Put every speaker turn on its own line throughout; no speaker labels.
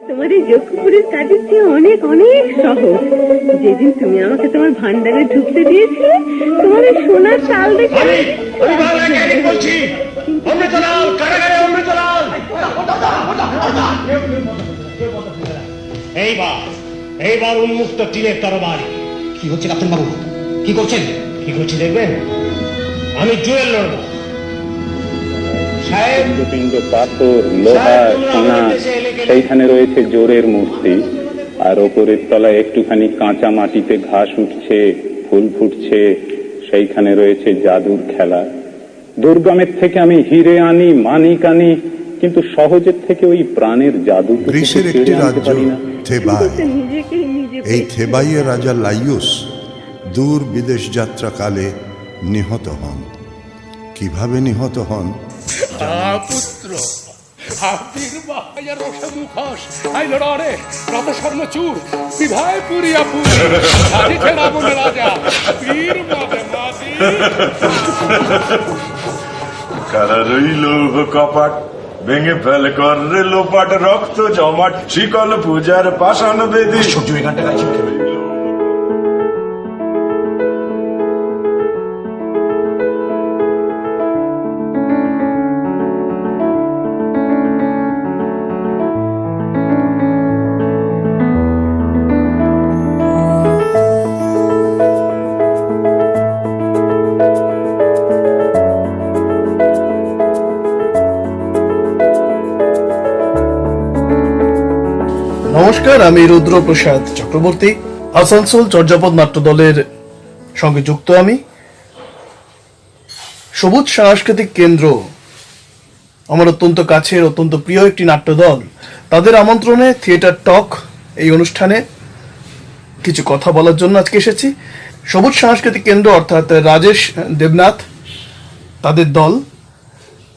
তোমার এই যক্ষপুরের কাজের চেয়ে অনেক অনেক সহজ। যেদিন তুমি আমাকে তোমার ভান্ডারে ঢুকতে দিয়েছিলে, তোমার এই সোনার চাল দেখে
এইবার উন্মুক্ত তীরের তরবারি।
কি হচ্ছে ক্যাপ্টেন বাবু? কি করছেন?
কি করছি দেখবেন? আমি জুয়েল লড়বো।
পিণ্ড পাথর, লোহা, সোনা, সেইখানে রয়েছে জোরের মূর্তি, আর ওপরের তলায় একটুখানি কাঁচা মাটিতে ঘাস উঠছে, ফুল ফুটছে, সেইখানে রয়েছে জাদুর খেলা। দুর্গমের থেকে আমি হিরে আনি, মানিক আনি, কিন্তু সহজের থেকে ওই প্রাণের জাদু
গ্রীসের একটি রাজ্য থেবাই। এই থেবাইয়ের রাজা লাইয়ুস দূর বিদেশ যাত্রাকালে নিহত হন। কিভাবে নিহত হন?
পুত্র মুখোশ আই লড়ে রত স্বর্ণচূর বিধায় পুরিয়া পুরি সাজিছে রাবণ রাজা বীর মাদে মাদি
কারারই লৌহ কপাট ভেঙে ফেল করে লোপাট, রক্ত জমাট শিকল পূজার পাষাণ বেদি।
সূর্য এই গানটা গাইছে।
নমস্কার, আমি রুদ্রপ্রসাদ চক্রবর্তী, আসানসোল চর্যাপদ নাট্য দলের সঙ্গে যুক্ত। আমি সবুজ সাংস্কৃতিক কেন্দ্র আমার অত্যন্ত কাছের, অত্যন্ত প্রিয় একটি নাট্য দল। তাদের আমন্ত্রণে থিয়েটার টক এই অনুষ্ঠানে কিছু কথা বলার জন্য আজকে এসেছি। সবুজ সাংস্কৃতিক কেন্দ্র অর্থাৎ রাজেশ দেবনাথ, তাদের দল।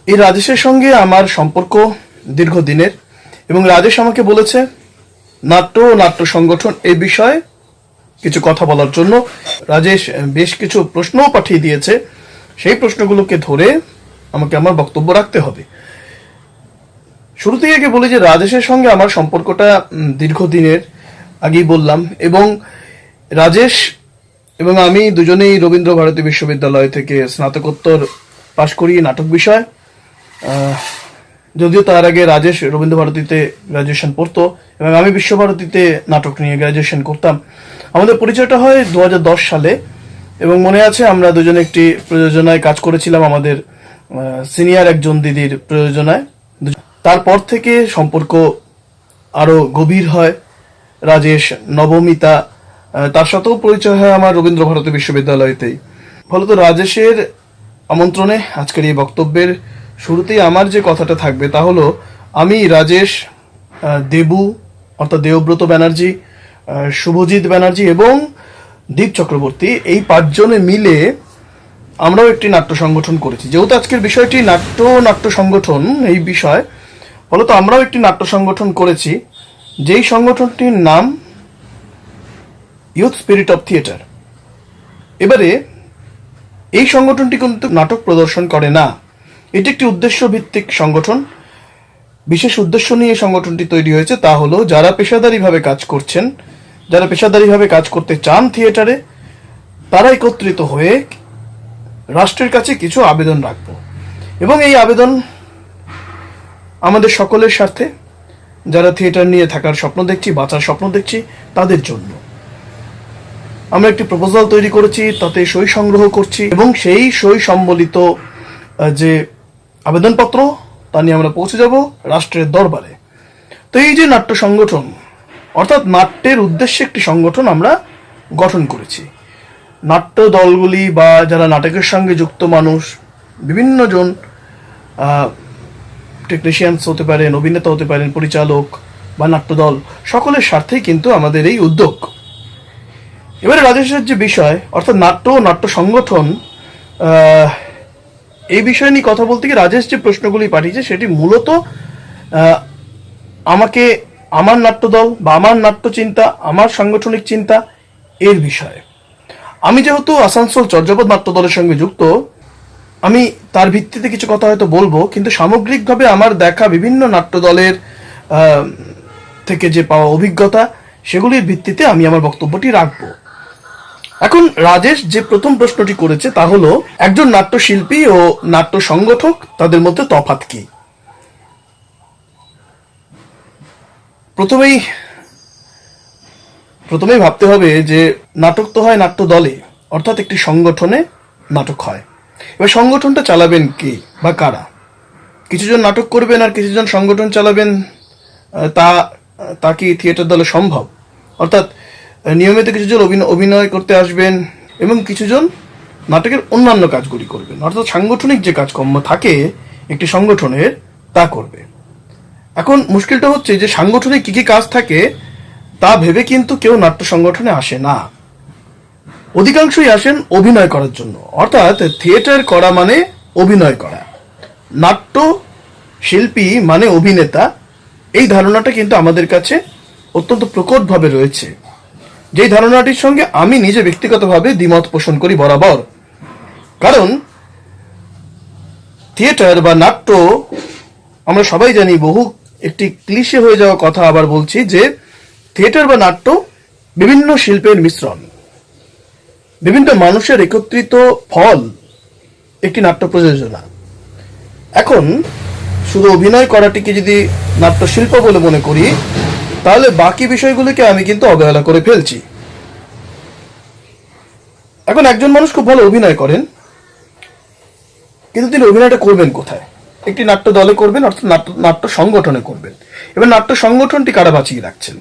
এই রাজেশের সঙ্গে আমার সম্পর্ক দীর্ঘদিনের, এবং রাজেশ আমাকে বলেছে নাট্য ও নাট্য সংগঠন এই বিষয়ে কিছু কথা বলার জন্য। রাজেশ বেশ কিছু প্রশ্নও পাঠিয়ে দিয়েছে, সেই প্রশ্নগুলোকে ধরে আমাকে আমার বক্তব্য রাখতে হবে। শুরুতেই আগে বলি যে রাজেশের সঙ্গে আমার সম্পর্কটা দীর্ঘদিনের, আগেই বললাম, এবং রাজেশ এবং আমি দুজনেই রবীন্দ্র ভারতী বিশ্ববিদ্যালয় থেকে স্নাতকোত্তর পাশ করি নাটক বিষয়। যদিও তার আগে রাজেশ রবীন্দ্র ভারতীতে গ্রাজুয়েশন পড়তো এবং আমি বিশ্বভারতীতে নাটক নিয়ে গ্রাজুয়েশন করতাম। আমাদের পরিচয়টা হয় 2010 সালে, এবং মনে আছে আমরা দুজনে একটি প্রযোজনায় কাজ করেছিলাম, আমাদের সিনিয়র একজন দিদির প্রযোজনায়। তারপর থেকে সম্পর্ক আরো গভীর হয়। রাজেশ, নবমিতা, তার সাথেও পরিচয় হয় আমার রবীন্দ্র ভারতী বিশ্ববিদ্যালয়তেই। ফলত রাজেশের আমন্ত্রণে আজকের এই বক্তব্যের শুরুতেই আমার যে কথাটা থাকবে তা হলো, আমি, রাজেশ, দেবু অর্থাৎ দেবব্রত ব্যানার্জি, শুভজিৎ ব্যানার্জি এবং দীপ চক্রবর্তী, এই 5 জনে মিলে আমরাও একটি নাট্য সংগঠন করেছি। যেহেতু আজকের বিষয়টি নাট্য সংগঠন এই বিষয়, ফলত আমরাও একটি নাট্য সংগঠন করেছি, যেই সংগঠনটির নাম ইউথ স্পিরিট অফ থিয়েটার। এবারে এই সংগঠনটি কিন্তু নাটক প্রদর্শন করে না, এটি একটি উদ্দেশ্য ভিত্তিক সংগঠন। বিশেষ উদ্দেশ্য নিয়ে সংগঠনটি তৈরি হয়েছে, তা হলো যারা পেশাদারিভাবে কাজ করছেন, যারা পেশাদারিভাবে কাজ করতে চান থিয়েটারে, তারা একত্রিত হয়ে রাষ্ট্রের কাছে কিছু আবেদন রাখব, এবং এই আবেদন আমাদের সকলের স্বার্থে, যারা থিয়েটার নিয়ে থাকার স্বপ্ন দেখছি, বাঁচার স্বপ্ন দেখছি, তাদের জন্য। আমরা একটি প্রপোজাল তৈরি করেছি, তাতে সই সংগ্রহ করছি, এবং সেই সই সম্বলিত যে আবেদনপত্র তা নিয়ে আমরা পৌঁছে যাব রাষ্ট্রের দরবারে। তো এই যে নাট্য সংগঠন অর্থাৎ নাট্যের উদ্দেশ্যে একটি সংগঠন আমরা গঠন করেছি। নাট্য দলগুলি বা যারা নাটকের সঙ্গে যুক্ত মানুষ, বিভিন্ন জন, টেকনিশিয়ানস হতে পারেন, অভিনেতা হতে পারেন, পরিচালক বা নাট্যদল, সকলের স্বার্থেই কিন্তু আমাদের এই উদ্যোগ। এবারে রাজেশের যে বিষয় অর্থাৎ নাট্য ও নাট্য সংগঠন, এই বিষয় নিয়ে কথা বলতে গিয়ে রাজেশ যে প্রশ্নগুলি পাঠিয়েছে সেটি মূলত আমাকে আমার নাট্যদল বা আমার নাট্য চিন্তা, আমার সাংগঠনিক চিন্তা এর বিষয়ে। আমি যেহেতু আসানসোল চর্যাপদ নাট্য দলের সঙ্গে যুক্ত, আমি তার ভিত্তিতে কিছু কথা হয়তো বলবো, কিন্তু সামগ্রিকভাবে আমার দেখা বিভিন্ন নাট্য দলের থেকে যে পাওয়া অভিজ্ঞতা, সেগুলির ভিত্তিতে আমি আমার বক্তব্যটি রাখবো। এখন রাজেশ যে প্রথম প্রশ্নটি করেছে তা হলো, একজন নাট্যশিল্পী ও নাট্য সংগঠক তাদের মধ্যে তফাৎ কি? প্রথমেই ভাবতে হবে যে নাটক তো হয় নাট্য দলে, অর্থাৎ একটি সংগঠনে নাটক হয়। এবার সংগঠনটা চালাবেন কে বা কারা? কিছুজন নাটক করবেন আর কিছুজন সংগঠন চালাবেন, তা কি থিয়েটার দলে সম্ভব? অর্থাৎ নিয়মিত কিছুজন অভিনয় করতে আসবেন এবং কিছুজন নাটকের অন্যান্য কাজগুলি করবেন, অর্থাৎ সাংগঠনিক যে কাজকর্ম থাকে একটি সংগঠনের তা করবে। এখন মুশকিলটা হচ্ছে যে সাংগঠনিক কি কি কাজ থাকে তা ভেবে কিন্তু কেউ নাট্য সংগঠনে আসে না। অধিকাংশই আসেন অভিনয় করার জন্য, অর্থাৎ থিয়েটার করা মানে অভিনয় করা, নাট্য শিল্পী মানে অভিনেতা। এই ধারণাটা কিন্তু আমাদের কাছে অত্যন্ত প্রকটভাবে রয়েছে, যেই ধারণাটির সঙ্গে আমি নিজে ব্যক্তিগতভাবে দ্বিমত পোষণ করি বরাবর। কারণ থিয়েটার বা নাট্য, আমরা সবাই জানি, বহু একটি ক্লিশে হয়ে যাওয়া কথা আবার বলছি, যে থিয়েটার বা নাট্য বিভিন্ন শিল্পের মিশ্রণ, বিভিন্ন মানুষের একত্রিত ফল একটি নাট্য প্রযোজনা। এখন শুধু অভিনয় করাটিকে যদি নাট্যশিল্প বলে মনে করি, তাহলে বাকি বিষয়গুলিকে আমি কিন্তু অবহেলা করে ফেলছি। এখন একজন মানুষ খুব ভালো অভিনয় করেন, কিন্তু তিনি অভিনয়টা করবেন কোথায়? একটি নাট্য দলে করবেন, অর্থাৎ নাট্য সংগঠনে করবেন। এবার নাট্য সংগঠনটি কারা বাঁচিয়ে রাখছেন?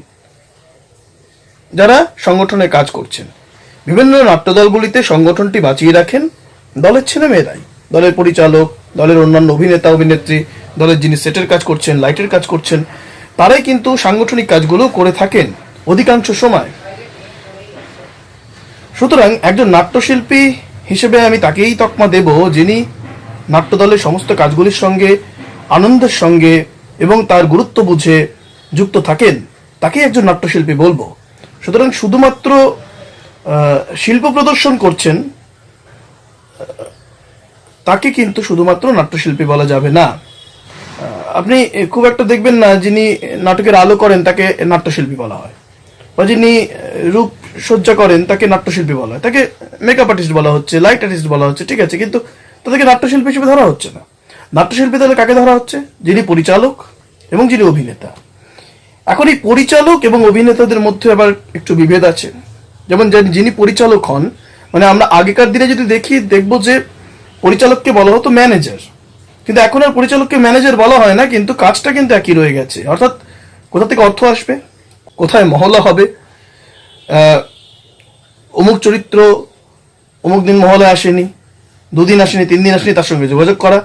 যারা সংগঠনে কাজ করছেন। বিভিন্ন নাট্য দলগুলিতে সংগঠনটি বাঁচিয়ে রাখেন দলের ছেলেমেয়েরাই, দলের পরিচালক, দলের অন্যান্য অভিনেতা অভিনেত্রী, দলের যিনি সেটের কাজ করছেন, লাইটের কাজ করছেন, তারাই কিন্তু সাংগঠনিক কাজগুলো করে থাকেন অধিকাংশ সময়। সুতরাং একজন নাট্যশিল্পী হিসেবে আমি তাকেই তকমা দেব যিনি নাট্য দলের সমস্ত কাজগুলির সঙ্গে আনন্দের সঙ্গে এবং তার গুরুত্ব বুঝে যুক্ত থাকেন, তাকেই একজন নাট্যশিল্পী বলবো। সুতরাং শুধুমাত্র শিল্প প্রদর্শন করছেন তাকে কিন্তু শুধুমাত্র নাট্যশিল্পী বলা যাবে না। আপনি খুব একটা দেখবেন না যিনি নাটকের আলো করেন তাকে নাট্যশিল্পী বলা হয়, বা যিনি রূপসজ্জা করেন তাকে নাট্যশিল্পী বলা হয়, তাকে মেকআপ আর্টিস্ট বলা হচ্ছে, লাইট আর্টিস্ট বলা হচ্ছে, ঠিক আছে, কিন্তু তাদেরকে নাট্যশিল্পী হিসেবে ধরা হচ্ছে না। নাট্যশিল্পী তাহলে কাকে ধরা হচ্ছে? যিনি পরিচালক এবং যিনি অভিনেতা। এখন এই পরিচালক এবং অভিনেতাদের মধ্যে আবার একটু বিভেদ আছে। যেমন যিনি পরিচালক হন, মানে আমরা আগেকার দিনে যদি দেখবো যে পরিচালককে বলা হতো ম্যানেজার, কিন্তু এখন আর পরিচালককে ম্যানেজার বলা হয় না, কিন্তু কাজটা কিন্তু একই রয়ে গেছে। অর্থাৎ কোথা থেকে অর্থ আসবে, কোথায় মহলা হবে, অমুক চরিত্র অমুক দিন মহলে আসেনি, দুদিন আসেনি, 3 দিন আসেনি, তার সঙ্গে যোগাযোগ করা।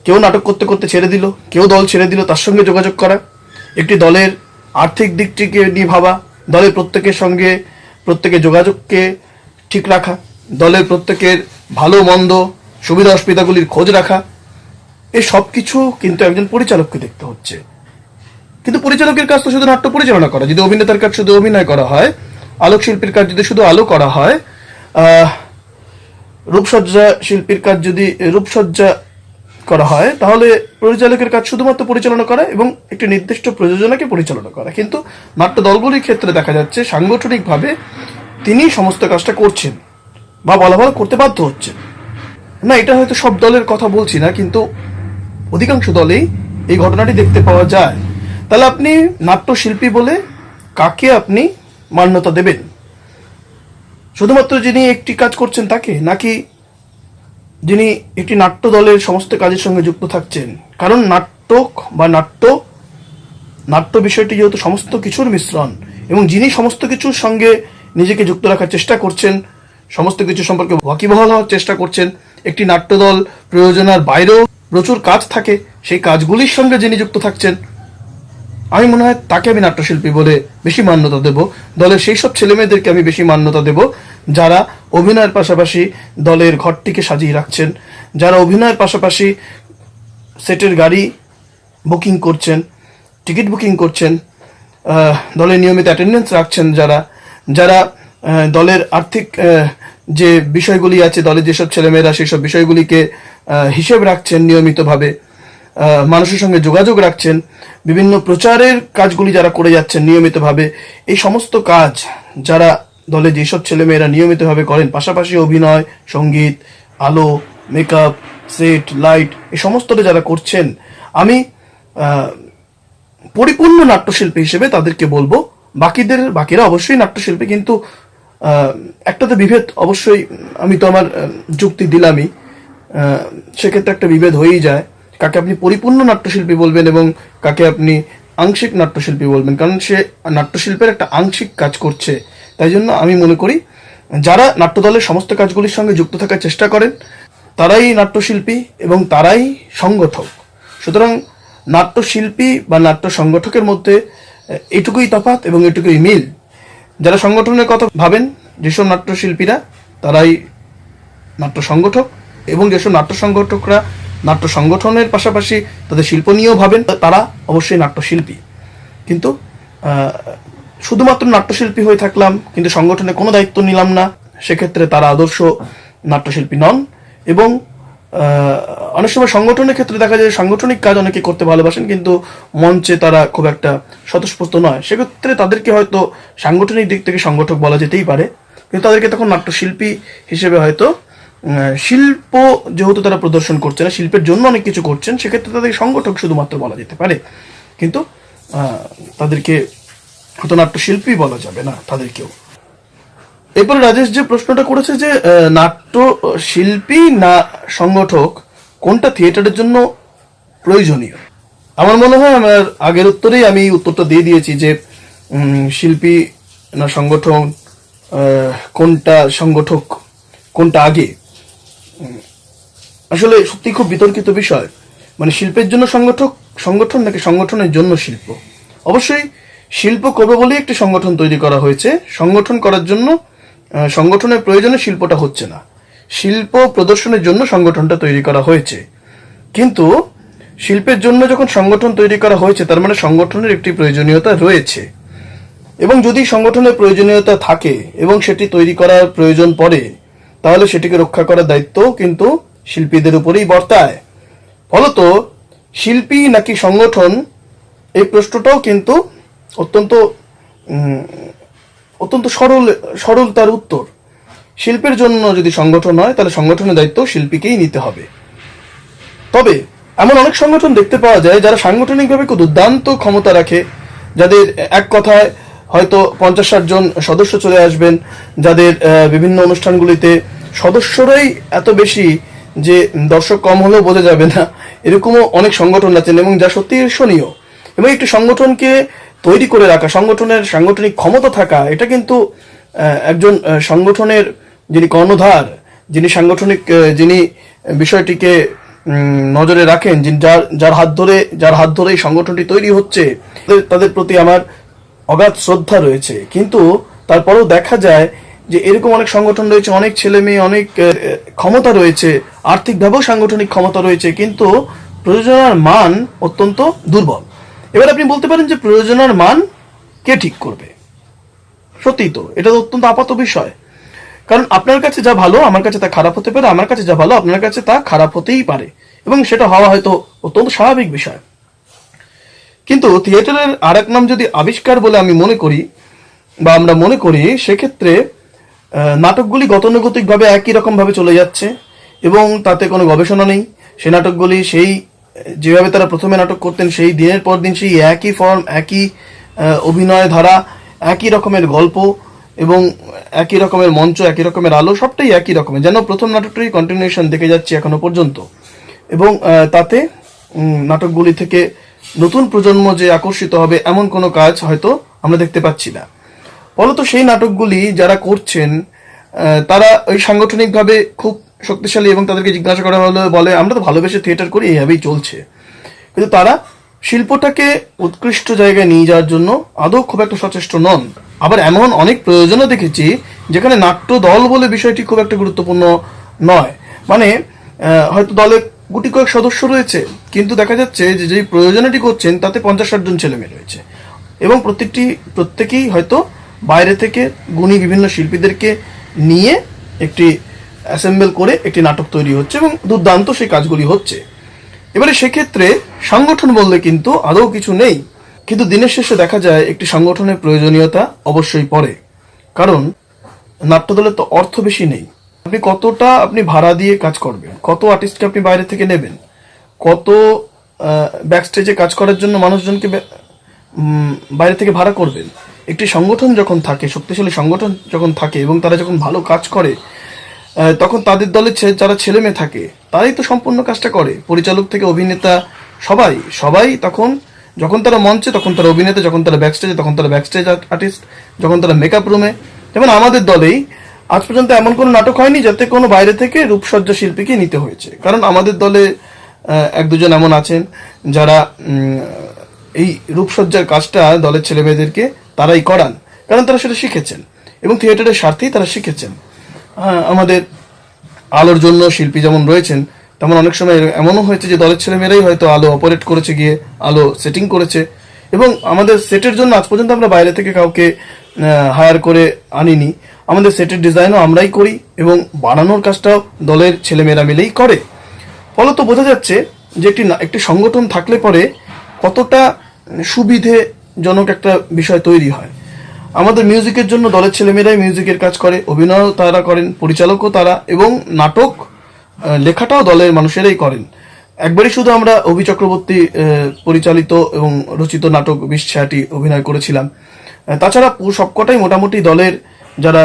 কেউ নাটক করতে করতে ছেড়ে দিল, কেউ দল ছেড়ে দিল, তার সঙ্গে যোগাযোগ করা। একটি দলের আর্থিক দিকটিকে নিয়ে ভাবা, দলের প্রত্যেকের সঙ্গে প্রত্যেকের যোগাযোগকে ঠিক রাখা, দলের প্রত্যেকের ভালো মন্দ সুবিধা অসুবিধাগুলির খোঁজ রাখা, এই সব কিছু কিন্তু একজন পরিচালককে দেখতে হচ্ছে। কিন্তু পরিচালকের কাজ তো শুধু নাট্য পরিচালনা করা। যদি অভিনেতার কাজ শুধু অভিনয় করা হয়, আলোক শিল্পীর কাজ যদি শুধু আলো করা হয়, রূপসজ্জা শিল্পীর কাজ যদি রূপসজ্জা করা হয়, তাহলে পরিচালকের কাজ শুধুমাত্র পরিচালনা করা এবং একটি নির্দিষ্ট প্রযোজনাকে পরিচালনা করা। কিন্তু নাট্য দলগুলির ক্ষেত্রে দেখা যাচ্ছে সাংগঠনিকভাবে তিনি সমস্ত কাজটা করছেন বা বলা ভালো করতে বাধ্য হচ্ছেন না। এটা হয়তো সব দলের কথা বলছি না, কিন্তু অধিকাংশ দলেই এই ঘটনাটি দেখতে পাওয়া যায়। তাহলে আপনি নাট্যশিল্পী বলে কাকে আপনি মান্যতা দেবেন? শুধুমাত্র যিনি একটি কাজ করছেন তাকে, নাকি যিনি একটি নাট্য দলের সমস্ত কাজের সঙ্গে যুক্ত থাকছেন? কারণ নাটক বা নাট্য বিষয়টি যেহেতু সমস্ত কিছুর মিশ্রণ, এবং যিনি সমস্ত কিছুর সঙ্গে নিজেকে যুক্ত রাখার চেষ্টা করছেন, সমস্ত কিছু সম্পর্কে ওয়াকিবহাল হওয়ার চেষ্টা করছেন, একটি নাট্যদল প্রয়োজনার বাইরেও প্রচুর কাজ থাকে, সেই কাজগুলির সঙ্গে যিনি যুক্ত থাকছেন, আমি মনে হয় তাকে আমি নাট্যশিল্পী বলে বেশি মান্যতা দেব। দলের সেই সব ছেলেমেয়েদেরকে আমি বেশি মান্যতা দেব যারা অভিনয়ের পাশাপাশি দলের ঘরটিকে সাজিয়ে রাখছেন, যারা অভিনয়ের পাশাপাশি সেটের গাড়ি বুকিং করছেন, টিকিট বুকিং করছেন, দলের নিয়মিত অ্যাটেন্ডেন্স রাখছেন, যারা দলের আর্থিক যে বিষয়গুলি আছে, দলের যেসব ছেলেমেয়েরা সেই সব বিষয়গুলিকে হিসেব রাখছেন নিয়মিতভাবে, মানুষের সঙ্গে যোগাযোগ রাখছেন, বিভিন্ন প্রচারের কাজগুলি যারা করে যাচ্ছেন নিয়মিতভাবে, এই সমস্ত কাজ যারা দলে যেসব ছেলেমেয়েরা নিয়মিতভাবে করেন, পাশাপাশি অভিনয়, সঙ্গীত, আলো, মেকআপ, সেট, লাইট, এই সমস্তটা যারা করছেন, আমি পরিপূর্ণ নাট্যশিল্পী হিসেবে তাদেরকে বলবো। বাকিরা অবশ্যই নাট্যশিল্পী, কিন্তু একটা তো বিভেদ অবশ্যই, আমি তো আমার যুক্তি দিলামই, সেক্ষেত্রে একটা বিভেদ হয়েই যায়, কাকে আপনি পরিপূর্ণ নাট্যশিল্পী বলবেন এবং কাকে আপনি আংশিক নাট্যশিল্পী বলবেন, কারণ সে নাট্যশিল্পের একটা আংশিক কাজ করছে। তাই জন্য আমি মনে করি যারা নাট্যদলের সমস্ত কাজগুলির সঙ্গে যুক্ত থাকার চেষ্টা করেন তারাই নাট্যশিল্পী এবং তারাই সংগঠক। সুতরাং নাট্যশিল্পী বা নাট্য সংগঠকের মধ্যে এটুকুই তফাৎ এবং এটুকুই মিল। যারা সংগঠনের কথা ভাবেন, যেসব নাট্যশিল্পীরা তারাই নাট্য সংগঠক, এবং যেসব নাট্য সংগঠকরা নাট্য সংগঠনের পাশাপাশি তাদের শিল্প নিয়েও ভাবেন, তারা অবশ্যই নাট্যশিল্পী। কিন্তু শুধুমাত্র নাট্যশিল্পী হয়ে থাকলাম কিন্তু সংগঠনে কোনো দায়িত্ব নিলাম না, সেক্ষেত্রে তারা আদর্শ নাট্যশিল্পী নন। এবং অনেক সময় সংগঠনের ক্ষেত্রে দেখা যায় সাংগঠনিক কাজ অনেকে করতে ভালোবাসেন কিন্তু মঞ্চে তারা খুব একটা স্বতঃস্ফূর্ত নয়, সেক্ষেত্রে তাদেরকে হয়তো সাংগঠনিক দিক থেকে সংগঠক বলা যেতেই পারে, কিন্তু তাদেরকে তখন নাট্যশিল্পী হিসেবে হয়তো শিল্প যেহেতু তারা প্রদর্শন করছে না, শিল্পের জন্য অনেক কিছু করছেন, সেক্ষেত্রে তাদেরকে সংগঠক শুধুমাত্র বলা যেতে পারে, কিন্তু তাদেরকে হয়তো নাট্যশিল্পী বলা যাবে না তাদেরকেও। এরপরে রাজেশ যে প্রশ্নটা করেছে যে নাট্য শিল্পী না সংগঠক কোনটা থিয়েটারের জন্য প্রয়োজনীয়, আমার মনে হয় আমার আগের উত্তরেই আমি উত্তরটা দিয়ে দিয়েছি যে শিল্পী না সংগঠন, কোনটা সংগঠক কোনটা আগে। আসলে সত্যি খুব বিতর্কিত বিষয়, মানে শিল্পের জন্য সংগঠন নাকি সংগঠনের জন্য শিল্প। অবশ্যই শিল্প করবে বলেই একটি সংগঠন তৈরি করা হয়েছে, সংগঠন করার জন্য সংগঠনের প্রয়োজনে শিল্পটা হচ্ছে না, শিল্প প্রদর্শনের জন্য সংগঠনটা তৈরি করা হয়েছে। কিন্তু শিল্পের জন্য যখন সংগঠন তৈরি করা হয়েছে তার মানে সংগঠনের একটি প্রয়োজনীয়তা রয়েছে, এবং যদি সংগঠনের প্রয়োজনীয়তা থাকে এবং সেটি তৈরি করার প্রয়োজন পড়ে তাহলে সেটিকে রক্ষা করার দায়িত্ব কিন্তু শিল্পীদের উপরেই বর্তায়। ফলত শিল্পী নাকি সংগঠন, এই প্রশ্নটাও কিন্তু অত্যন্ত সরল তার উত্তর। শিল্পের জন্য যদি সংগঠন হয় তাহলে সংগঠনের দায়িত্ব শিল্পীকেই নিতে হবে। তবে এমন অনেক সংগঠন দেখতে পাওয়া যায় যারা সাংগঠনিকভাবে খুব দুর্দান্ত ক্ষমতা রাখে, যাদের এক কথায় হয়তো 50-60 জন সদস্য চলে আসবেন, যাদের বিভিন্ন অনুষ্ঠানগুলিতে সদস্যরাই এত বেশি যে দর্শক কম হলেও বোঝা যাবে না, এরকমও অনেক সংগঠন আছেন, এবং যা সত্যি ঈর্ষণীয়। এবং একটি সংগঠনকে তৈরি করে রাখা, সংগঠনের সাংগঠনিক ক্ষমতা থাকা, এটা কিন্তু একজন সংগঠনের যিনি কর্ণধার, যিনি সাংগঠনিক যিনি বিষয়টিকে নজরে রাখেন, যার হাত ধরে এই সংগঠনটি তৈরি হচ্ছে, তাদের প্রতি আমার অগাধ শ্রদ্ধা রয়েছে। কিন্তু তারপরেও দেখা যায় যে এরকম অনেক সংগঠন রয়েছে, অনেক ছেলে মেয়ে, অনেক ক্ষমতা রয়েছে, আর্থিকভাবেও সাংগঠনিক ক্ষমতা রয়েছে, কিন্তু প্রযোজনার মান অত্যন্ত দুর্বল। এবার আপনি বলতে পারেন যে প্রযোজনার মান কে ঠিক করবে? সত্যি তো এটা অত্যন্ত আপাত বিষয়, কারণ আপনার কাছে যা ভালো আমার কাছে তা খারাপ হতে পারে, আমার কাছে যা ভালো আপনার কাছে তা খারাপ হতেই পারে, এবং সেটা হওয়া হয়তো অত্যন্ত স্বাভাবিক বিষয়। কিন্তু থিয়েটারের আর এক নাম যদি আবিষ্কার বলে আমি মনে করি বা আমরা মনে করি, সেক্ষেত্রে নাটকগুলি গতানুগতিকভাবে একই রকমভাবে চলে যাচ্ছে এবং তাতে কোনো গবেষণা নেই। সে নাটকগুলি সেই যেভাবে তারা প্রথমে নাটক করতেন সেই দিনের পর দিন সেই একই ফর্ম, একই অভিনয় ধারা, একই রকমের গল্প এবং একই রকমের মঞ্চ, একই রকমের আলো, সবটাই একই রকমের, যেন প্রথম নাটকটাই কন্টিনিউশন দেখে যাচ্ছি এখনো পর্যন্ত। এবং তাতে নাটকগুলি থেকে নতুন প্রজন্ম যে আকর্ষিত হবে এমন কোনো কাজ হয়তো আমরা দেখতে পাচ্ছি না। ফলত সেই নাটকগুলি যারা করছেন তারা ওই সাংগঠনিকভাবে খুব শক্তিশালী, এবং তাদেরকে জিজ্ঞাসা করা হলে বলে আমরা তো ভালোবেসে থিয়েটার করি, এইভাবেই চলছে। কিন্তু তারা শিল্পটাকে উৎকৃষ্ট জায়গায় নিয়ে যাওয়ার জন্য আদৌ খুব একটা সচেষ্ট নন। আবার এমন অনেক প্রয়োজনও দেখেছি যেখানে নাট্য দল বলে বিষয়টি খুব একটা গুরুত্বপূর্ণ নয়, মানে হয়তো দলে গুটি কয়েক সদস্য রয়েছে কিন্তু দেখা যাচ্ছে যে যেই প্রয়োজনটি করছেন তাতে 50-60 জন ছেলে মেয়ে রয়েছে, এবং প্রত্যেকেই হয়তো বাইরে থেকে গুণী বিভিন্ন শিল্পীদেরকে নিয়ে একটি অ্যাসেম্বল করে একটি নাটক তৈরি হচ্ছে এবং দুর্দান্ত সেই কাজগুলি হচ্ছে। এবারে সেক্ষেত্রে সংগঠন বললে কিন্তু আদৌ কিছু নেই, কিন্তু দিনের শেষে দেখা যায় একটি সংগঠনের প্রয়োজনীয়তা অবশ্যই পড়ে। কারণ নাট্যদলের তো অর্থ বেশি নেই। আপনি কতটা আপনি ভাড়া দিয়ে কাজ করবেন, কত আর্টিস্টকে আপনি বাইরে থেকে নেবেন, কত ব্যাকস্টেজে কাজ করার জন্য মানুষজনকে বাইরে থেকে ভাড়া করবেন। একটি সংগঠন যখন থাকে, শক্তিশালী সংগঠন যখন থাকে এবং তারা যখন ভালো কাজ করে, তখন তাদের দলের যারা ছেলে মেয়ে থাকে তারাই তো সম্পূর্ণ কাজটা করে। পরিচালক থেকে অভিনেতা সবাই সবাই তখন যখন তারা মঞ্চে তখন তারা অভিনেতা, যখন তারা ব্যাকস্টেজে তখন তারা ব্যাকস্টেজ আর্টিস্ট, যখন তারা মেকআপ রুমে। যেমন আমাদের দলেই আজ পর্যন্ত এমন কোনো নাটক হয়নি যাতে কোনো বাইরে থেকে রূপসজ্জা শিল্পীকে নিতে হয়েছে। কারণ আমাদের দলে এক দুজন এমন আছেন যারা এই রূপসজ্জার কাজটা দলের ছেলে মেয়েদেরকে তারাই করান, কারণ তারা সেটা শিখেছেন এবং থিয়েটারের স্বার্থেই তারা শিখেছেন। আমাদের আলোর জন্য শিল্পী যেমন রয়েছেন, তেমন অনেক সময় এমনও হয়েছে যে দলের ছেলেমেয়েরাই হয়তো আলো অপারেট করেছে, গিয়ে আলো সেটিং করেছে। এবং আমাদের সেটের জন্য আজ পর্যন্ত আমরা বাইরে থেকে কাউকে হায়ার করে আনিনি। আমাদের সেটের ডিজাইনও আমরাই করি এবং বানানোর কাজটাও দলের ছেলেমেয়েরা মিলেই করে। ফলত বোঝা যাচ্ছে যে একটি সংগঠন থাকলে পরে কতটা সুবিধেজনক একটা বিষয় তৈরি হয়। আমাদের মিউজিকের জন্য দলের ছেলেমেয়েরাই মিউজিকের কাজ করে, অভিনয়ও তারা করেন, পরিচালকও তারা, এবং নাটক লেখাটাও দলের মানুষেরাই করেন। একবারই শুধু আমরা অভি চক্রবর্তী পরিচালিত এবং রচিত নাটক 20-টি অভিনয় করেছিলাম। তাছাড়া সবকটাই মোটামুটি দলের যারা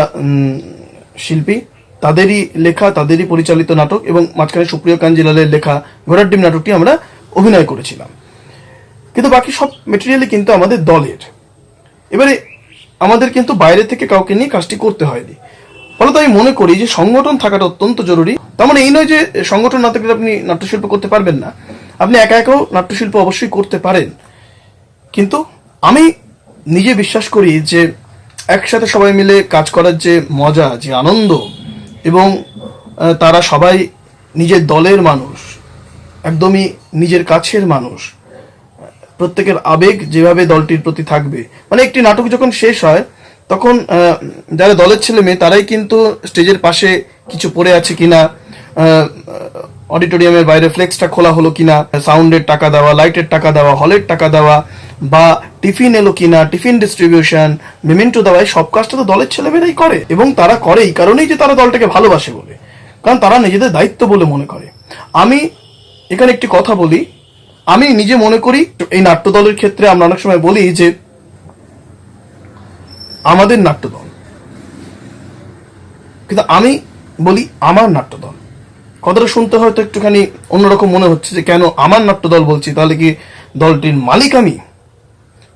শিল্পী তাদেরই লেখা, তাদেরই পরিচালিত নাটক, এবং মাঝখানে সুপ্রিয় কাঞ্জিলালের লেখা ঘোড়ার ডিম নাটকটি আমরা অভিনয় করেছিলাম। কিন্তু বাকি সব মেটেরিয়ালই কিন্তু আমাদের দলের। এবারে আমাদের কিন্তু বাইরে থেকে কাউকে নিয়ে কাজটি করতে হয়নি। ফলত আমি মনে করি যে সংগঠন থাকাটা অত্যন্ত জরুরি। তার মানে এই নয় যে সংগঠন না থাকলে আপনি নাট্যশিল্প করতে পারবেন না, আপনি একা একাও নাট্যশিল্প অবশ্যই করতে পারেন। কিন্তু আমি নিজে বিশ্বাস করি যে একসাথে সবাই মিলে কাজ করার যে মজা, যে আনন্দ, এবং তারা সবাই নিজের দলের মানুষ, একদমই নিজের কাছের মানুষ, প্রত্যেকের আবেগ যেভাবে দলটির প্রতি থাকবে। মানে একটি নাটক যখন শেষ হয় তখন যারা দলের ছেলে মেয়ে তারাই কিন্তু স্টেজের পাশে কিছু পড়ে আছে কিনা, অডিটোরিয়ামের বাইরে ফ্লেক্সটা খোলা হলো কিনা, সাউন্ডের টাকা দেওয়া, লাইটের টাকা দেওয়া, হলের টাকা দেওয়া, বা টিফিন এলো কিনা, টিফিন ডিস্ট্রিবিউশন, মেমেন্টো দেওয়া, সব কাজটা তো দলের ছেলেমেয়েরাই করে। এবং তারা করে এই কারণেই যে তারা দলটাকে ভালোবাসে বলে, কারণ তারা নিজেদের দায়িত্ব বলে মনে করে। আমি এখানে একটি কথা বলি, আমি নিজে মনে করি এই নাট্যদলের ক্ষেত্রে আমরা অনেক সময় বলি যে আমাদের নাট্যদল, কিন্তু আমি বলি আমার নাট্যদল। কথাটা শুনতে হয়তো একটুখানি অন্যরকম মনে হচ্ছে যে কেন আমার নাট্যদল বলছি, তাহলে কি দলটির মালিক আমি?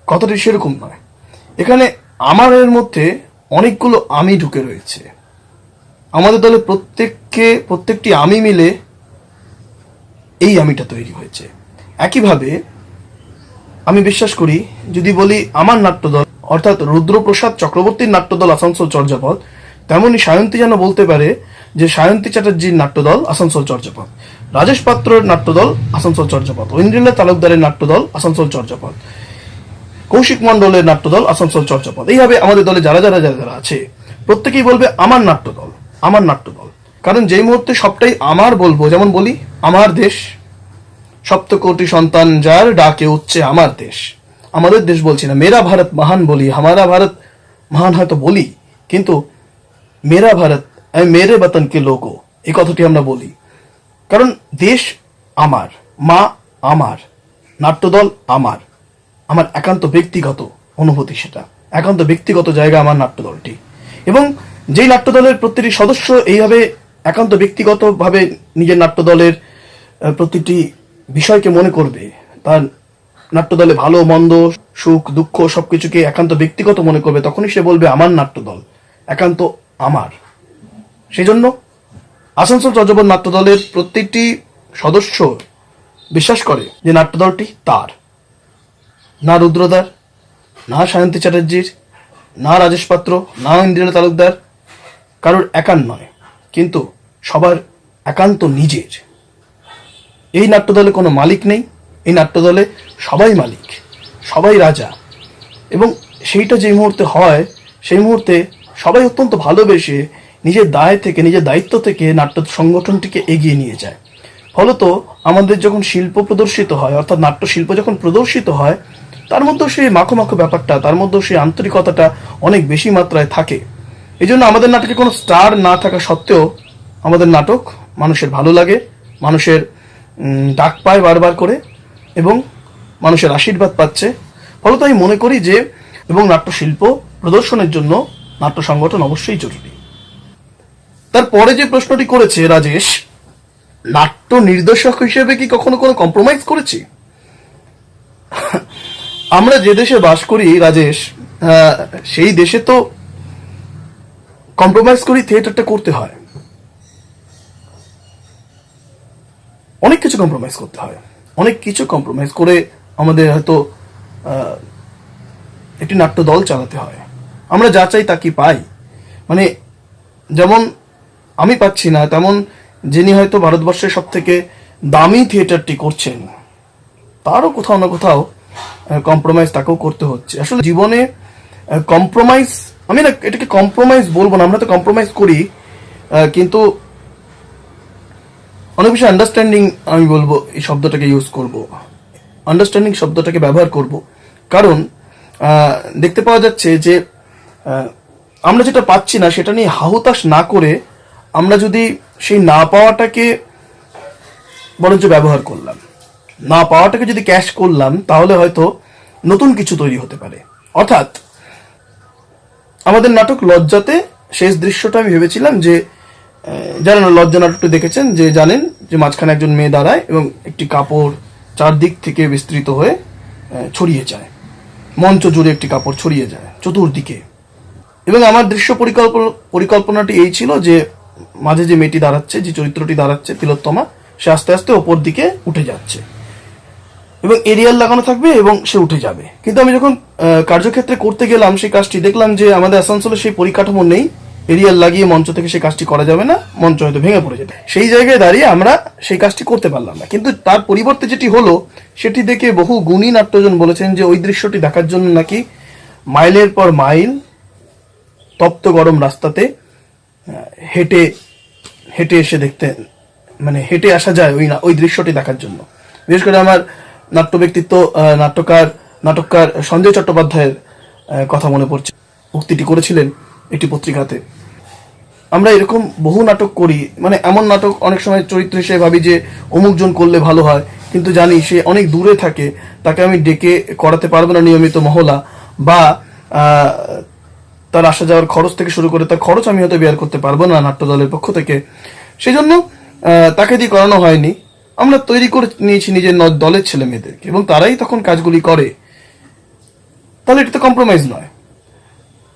কথাটি সেরকম নয়। এখানে আমারের মধ্যে অনেকগুলো আমি ঢুকে রয়েছে। আমাদের দলে প্রত্যেকটি আমি মিলে এই আমিটা তৈরি হয়েছে। একইভাবে আমি বিশ্বাস করি, যদি বলি আমার নাট্যদল অর্থাৎ রুদ্রপ্রসাদ চক্রবর্তীর নাট্যদল আসানসোল চর্যাপদ, তেমনি সায়ন্তী যেন বলতে পারে যে সায়ন্তী চ্যাটার্জির নাট্যদল আসানসোল চর্যাপদ, রাজেশ পাত্রের নাট্যদল আসানসোল চর্যাপদ, ঐন্দ্রিলা তালুকদারের নাট্যদল আসানসোল চর্যাপদ, কৌশিক মণ্ডলের নাট্যদল আসানসোল চর্যাপদ। এইভাবে আমাদের দলে যারা যারা যারা আছে প্রত্যেকেই বলবে আমার নাট্যদল, আমার নাট্যদল। কারণ যেই মুহূর্তে সবটাই আমার বলবো, যেমন বলি আমার দেশ, সপ্তকোটি সন্তান যার ডাকে উঠছে আমার দেশ, আমাদের দেশ বলছি না, মেরা ভারত মহান বলি, হামারা ভারত মহান হয়তো বলি, কিন্তু মেরা ভারত মেরে বতন কে লোগো এই কথাটি আমরা বলি। কারণ দেশ আমার, মা আমার, নাট্যদল আমার, আমার একান্ত ব্যক্তিগত অনুভূতি, সেটা একান্ত ব্যক্তিগত জায়গা আমার নাট্যদলটি। এবং যেই নাট্যদলের প্রতিটি সদস্য এইভাবে একান্ত ব্যক্তিগতভাবে নিজের নাট্যদলের প্রতিটি বিষয়কে মনে করবে, তার নাট্যদলে ভালো মন্দ, সুখ দুঃখ সবকিছুকে একান্ত ব্যক্তিগত মনে করবে, তখনই সে বলবে আমার নাট্যদল একান্ত আমার। সেই জন্য আসানসোল চর্যাপদ নাট্যদলের প্রত্যেকটি সদস্য বিশ্বাস করে যে নাট্যদলটি তার, না রুদ্রদার, না সায়ন্তী চ্যাটার্জির, না রাজেশ পাত্র, না ইন্দ্রিলা তালুকদার, কারোর একার নয়, কিন্তু সবার একান্ত নিজের। এই নাট্যদলে কোনো মালিক নেই, এই নাট্যদলে সবাই মালিক, সবাই রাজা। এবং সেইটা যে মুহূর্তে হয়, সেই মুহূর্তে সবাই অত্যন্ত ভালোবেসে নিজের দায় থেকে, নিজের দায়িত্ব থেকে নাট্য সংগঠনটিকে এগিয়ে নিয়ে যায়। ফলত আমাদের যখন শিল্প প্রদর্শিত হয়, অর্থাৎ নাট্যশিল্প যখন প্রদর্শিত হয়, তার মধ্যেও সেই মাখো মাখো ব্যাপারটা, তার মধ্যেও সেই আন্তরিকতাটা অনেক বেশি মাত্রায় থাকে। এই জন্য আমাদের নাটকে কোনো স্টার না থাকা সত্ত্বেও আমাদের নাটক মানুষের ভালো লাগে, মানুষের ডাক পায় বারবার করে, এবং মানুষের আশীর্বাদ পাচ্ছে। ফলত আমি মনে করি যে এবং নাট্যশিল্প প্রদর্শনের জন্য নাট্য সংগঠন অবশ্যই জরুরি। তারপরে যে প্রশ্নটি করেছে রাজেশ, নাট্য নির্দেশক হিসেবে কি কখনো কোনো কম্প্রোমাইজ করেছি? আমরা যে দেশে বাস করি রাজেশ, সেই দেশে তো কম্প্রোমাইজ করি থিয়েটারটা করতে হয়, অনেক কিছু কম্প্রোমাইজ করতে হয়, অনেক কিছু কম্প্রোমাইজ করে আমাদের হয়তো একটি নাট্য দল চালাতে হয়। আমরা যা চাই তা কি পাই? মানে যেমন আমি পাচ্ছি না, তেমন যিনি হয়তো ভারতবর্ষের সব থেকে দামি থিয়েটারটি করছেন তারও কোথাও না কোথাও কম্প্রোমাইজ তাকেও করতে হচ্ছে। আসলে জীবনে কম্প্রোমাইজ, আমি না এটাকে কম্প্রোমাইজ বলবো না, আমরা তো কম্প্রোমাইজ করি, কিন্তু অনেক বেশি আন্ডারস্ট্যান্ডিং আমি বলবো, এই শব্দটাকে ইউজ করব, আন্ডারস্ট্যান্ডিং শব্দটাকে ব্যবহার করব। কারণ দেখতে পাওয়া যাচ্ছে যে আমরা যেটা পাচ্ছি না সেটা নিয়ে হাহুতাশ না করে আমরা যদি সেই না পাওয়াটাকে বরঞ্চ ব্যবহার করলাম, না পাওয়াটাকে যদি ক্যাশ করলাম, তাহলে হয়তো নতুন কিছু তৈরি হতে পারে। অর্থাৎ আমাদের নাটক লজ্জাতে শেষ দৃশ্যটা আমি ভেবেছিলাম যে, যারা লজ্জা নাটকটি দেখেছেন যে জানেন যে মাঝখানে একজন মেয়ে দাঁড়ায় এবং একটি কাপড় চারদিক থেকে বিস্তৃত হয়ে ছড়িয়ে যায়, মঞ্চ জুড়ে একটি কাপড় ছড়িয়ে যায় চতুর্দিকে। এবং আমার দৃশ্য পরিকল্পনাটি এই ছিল যে মাঝে যে মেয়েটি দাঁড়াচ্ছে, যে চরিত্রটি দাঁড়াচ্ছে তিলোত্তমা, সে আস্তে আস্তে ওপর দিকে উঠে যাচ্ছে এবং এরিয়াল লাগানো থাকবে এবং সে উঠে যাবে। কিন্তু আমি যখন কার্যক্ষেত্রে করতে গেলাম সেই কাজটি, দেখলাম যে আমাদের আসানসোলে সেই পরিকাঠামো নেই, এরিয়াল লাগিয়ে মঞ্চ থেকে সেই কাজটি করা যাবে না, মঞ্চ হয়তো ভেঙে পড়ে যাবে। সেই জায়গায় দাঁড়িয়ে আমরা সেই কাজটি করতে পারলাম না। কিন্তু তার পরিবর্তে যেটি হলো সেটি দেখে বহু গুণী নাট্যজন বলেছেন যে ওই দৃশ্যটি দেখার জন্য নাকি মাইলের পর মাইল তপ্ত গরম রাস্তাতে হেঁটে হেঁটে এসে দেখতে, মানে হেঁটে আসা যায় ওই দৃশ্যটি দেখার জন্য। বিশেষ করে আমার নাট্য ব্যক্তিত্ব নাটককার সঞ্জয় চট্টোপাধ্যায়ের কথা মনে পড়ছে, উক্তিটি করেছিলেন একটি পত্রিকাতে। আমরা এরকম বহু নাটক করি, মানে এমন নাটক অনেক সময় চরিত্র হিসেবে ভাবি যে অমুক জন করলে ভালো হয়, কিন্তু জানি সে অনেক দূরে থাকে, তাকে আমি ডেকে করাতে পারবো না নিয়মিত মহলা, বা তার আসা যাওয়ার খরচ থেকে শুরু করে তার খরচ আমি হয়তো বেয়ার করতে পারবো না নাট্য দলের পক্ষ থেকে। সেই জন্য তাকে দিয়ে করানো হয়নি, আমরা তৈরি করে নিয়েছি নিজের দলের ছেলে মেয়েদেরকে এবং তারাই তখন কাজগুলি করে। তাহলে এটা তো কম্প্রোমাইজ নয়,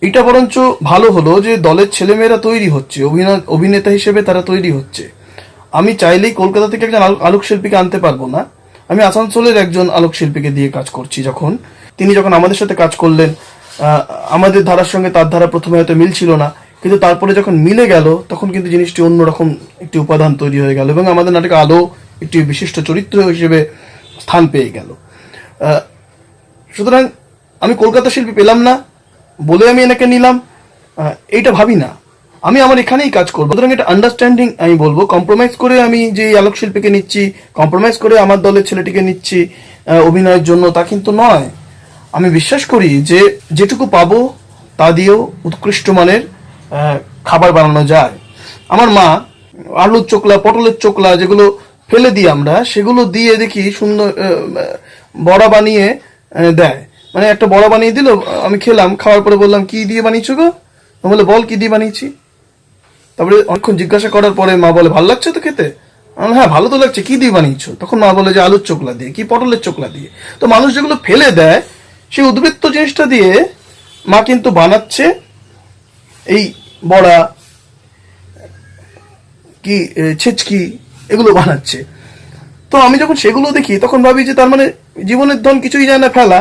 এটা বরঞ্চ ভালো হলো যে দলের ছেলেমেয়েরা তৈরি হচ্ছে, অভিনেতা হিসেবে তারা তৈরি হচ্ছে। আমি চাইলেই কলকাতা থেকে একজন আলোকশিল্পীকে আনতে পারবো না, আমি আসানসোলের একজন আলোকশিল্পীকে দিয়ে কাজ করছি। তিনি যখন আমাদের সাথে কাজ করলেন, আমাদের ধারার সঙ্গে তার ধারা প্রথমে হয়তো মিল ছিল না, কিন্তু তারপরে যখন মিলে গেল তখন কিন্তু জিনিসটি অন্যরকম একটি উপাদান তৈরি হয়ে গেল এবং আমাদের নাটকে আলো একটি বিশিষ্ট চরিত্র হিসেবে স্থান পেয়ে গেল। সুতরাং আমি কলকাতা শিল্পী পেলাম না বলে আমি এনাকে নিলাম, এইটা ভাবি না, আমি আমার এখানেই কাজ করবো। সুতরাং এটা আন্ডারস্ট্যান্ডিং আমি বলবো। কম্প্রোমাইজ করে আমি যে আলোক শিল্পীকে নিচ্ছি, কম্প্রোমাইজ করে আমার দলের ছেলেটিকে নিচ্ছি অভিনয়ের জন্য, তা কিন্তু নয়। আমি বিশ্বাস করি যে যেটুকু পাবো তা দিয়েও উৎকৃষ্ট মানের খাবার বানানো যায়। আমার মা আলুর চোকলা, পটলের চোকলা যেগুলো ফেলে দিই আমরা, সেগুলো দিয়ে দেখি সুন্দর বড়া বানিয়ে দেয়। মানে একটা বড়া বানিয়ে দিল, আমি খেলাম, খাওয়ার পরে বললাম কি দিয়ে বানিয়েছো গো? বলে বল কি দিয়ে বানিয়েছি। তারপরে অনেকক্ষণ জিজ্ঞাসা করার পরে মা বলে ভালো লাগছে তো খেতে? হ্যাঁ ভালো তো লাগছে, কি দিয়ে বানিয়েছো? তখন মা বলে যে আলুর চোকলা দিয়ে, কি পটলের চোকলা দিয়ে। তো মানুষ যেগুলো ফেলে দেয় সেই উদ্বৃত্ত জিনিসটা দিয়ে মা কিন্তু বানাচ্ছে এই বড়া, কি ছেচকি, এগুলো বানাচ্ছে। তো আমি যখন সেগুলো দেখি তখন ভাবি যে তার মানে জীবনের ধন কিছুই যায় না ফেলা,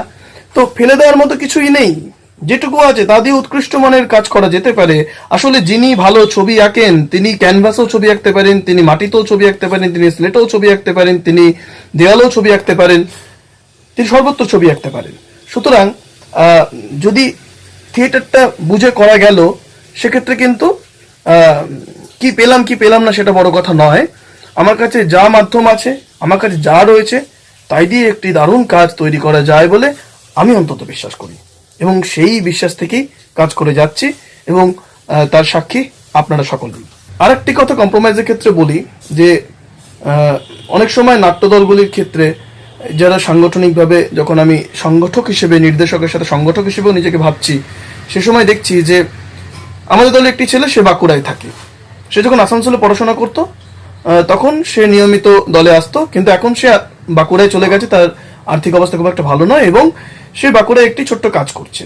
তো ফেলে দেওয়ার মতো কিছুই নেই, যেটুকু আছে তা দিয়ে উৎকৃষ্ট মানের কাজ করা যেতে পারে। আসলে যিনি ভালো ছবি আঁকেন তিনি ক্যানভাসেও ছবি আঁকতে পারেন, তিনি মাটিতেও ছবি আঁকতে পারেন, তিনি স্লেটেও ছবি আঁকতে পারেন, তিনি দেয়ালেও ছবি আঁকতে পারেন, তিনি সর্বত্র ছবি আঁকতে পারেন। সুতরাং যদি থিয়েটারটা বুঝে করা গেল সেক্ষেত্রে কিন্তু কি পেলাম না সেটা বড় কথা নয়। আমার কাছে যা মাধ্যম আছে, আমার কাছে যা রয়েছে, তাই দিয়ে একটি দারুণ কাজ তৈরি করা যায় বলে আমি অন্তত বিশ্বাস করি, এবং সেই বিশ্বাস থেকেই কাজ করে যাচ্ছি, এবং তার সাক্ষী আপনারা সকলেই। আর একটি কথা কম্প্রোমাইজের ক্ষেত্রে বলি যে অনেক সময় নাট্যদলগুলির ক্ষেত্রে যারা সাংগঠনিকভাবে, যখন আমি সংগঠক হিসেবে, নির্দেশকের সাথে সংগঠক হিসেবেও নিজেকে ভাবছি, সে সময় দেখছি যে আমাদের দলে একটি ছেলে, সে বাঁকুড়ায় থাকে। সে যখন আসানসোলে পড়াশোনা করতো তখন সে নিয়মিত দলে আসতো, কিন্তু এখন সে বাঁকুড়ায় চলে গেছে, তার আর্থিক অবস্থা খুব একটা ভালো নয়, এবং সে বাঁকুড়ায় একটি ছোট্ট কাজ করছে।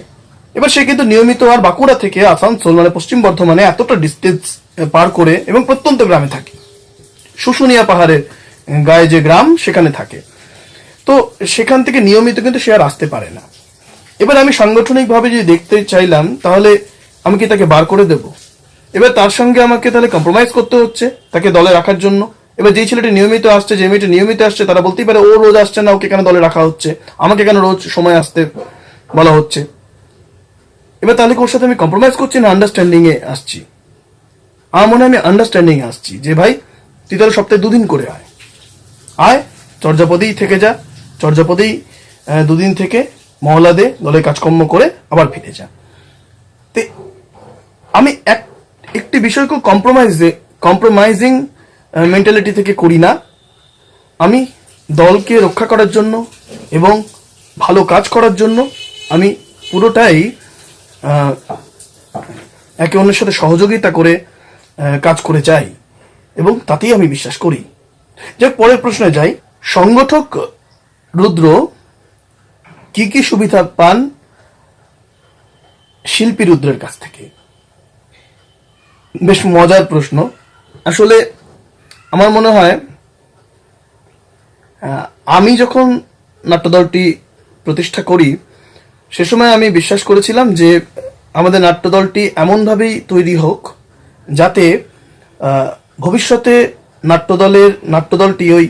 এবার সে কিন্তু নিয়মিত আর বাঁকুড়া থেকে আসানসোল মানে পশ্চিম বর্ধমানে এতটা ডিস্টেন্স পার করে, এবং প্রত্যন্ত গ্রামে থাকে, শুশুনিয়া পাহাড়ের গায়ে যে গ্রাম সেখানে থাকে, তো সেখান থেকে নিয়মিত কিন্তু সে আর আসতে পারে না। এবার আমি সাংগঠনিকভাবে যদি দেখতে চাইলাম, তাহলে আমি কি তাকে বার করে দেব? এবার তার সঙ্গে আমাকে তাহলে কম্প্রোমাইজ করতে হচ্ছে তাকে দলে রাখার জন্য। এবার যেই ছেলেটি নিয়মিত আসছে, যে মেয়েটি নিয়মিত আসছে, তারা বলতেই পারে ও রোজ আসছে না, ওকে কেন দলে রাখা হচ্ছে, আমাকে কেন রোজ সময় আসতে বলা হচ্ছে। এবার তাহলে ওর সাথে আমি কম্প্রোমাইজ করছি না আন্ডারস্ট্যান্ডিং এ আসছি? আমার মনে হয় আমি আন্ডারস্ট্যান্ডিং এ আসছি যে ভাই তুই তাহলে সপ্তাহে 2 দিন করে আয়, চর্যাপদেই থেকে যা, চর্যাপদেই 2 দিন থেকে মহলা দে, দলে কাজকর্ম করে আবার ফিরে যা। তো আমি একটি বিষয়কে কম্প্রোমাইজিং মেন্টালিটি থেকে করি না। আমি দলকে রক্ষা করার জন্য এবং ভালো কাজ করার জন্য আমি পুরোটাই একে অন্যের সাথে সহযোগিতা করে কাজ করে যাই, এবং তাতেই আমি বিশ্বাস করি। যাক, পরের প্রশ্নে যাই। সংগঠক রুদ্র কি কি সুবিধা পান শিল্পী রুদ্রের কাছ থেকে? বেশ মজার প্রশ্ন। আসলে আমার মনে হয় আমি যখন নাট্যদলটি প্রতিষ্ঠা করি, সে সময় আমি বিশ্বাস করেছিলাম যে আমাদের নাট্যদলটি এমনভাবেই তৈরি হোক যাতে ভবিষ্যতে নাট্যদলটি ওই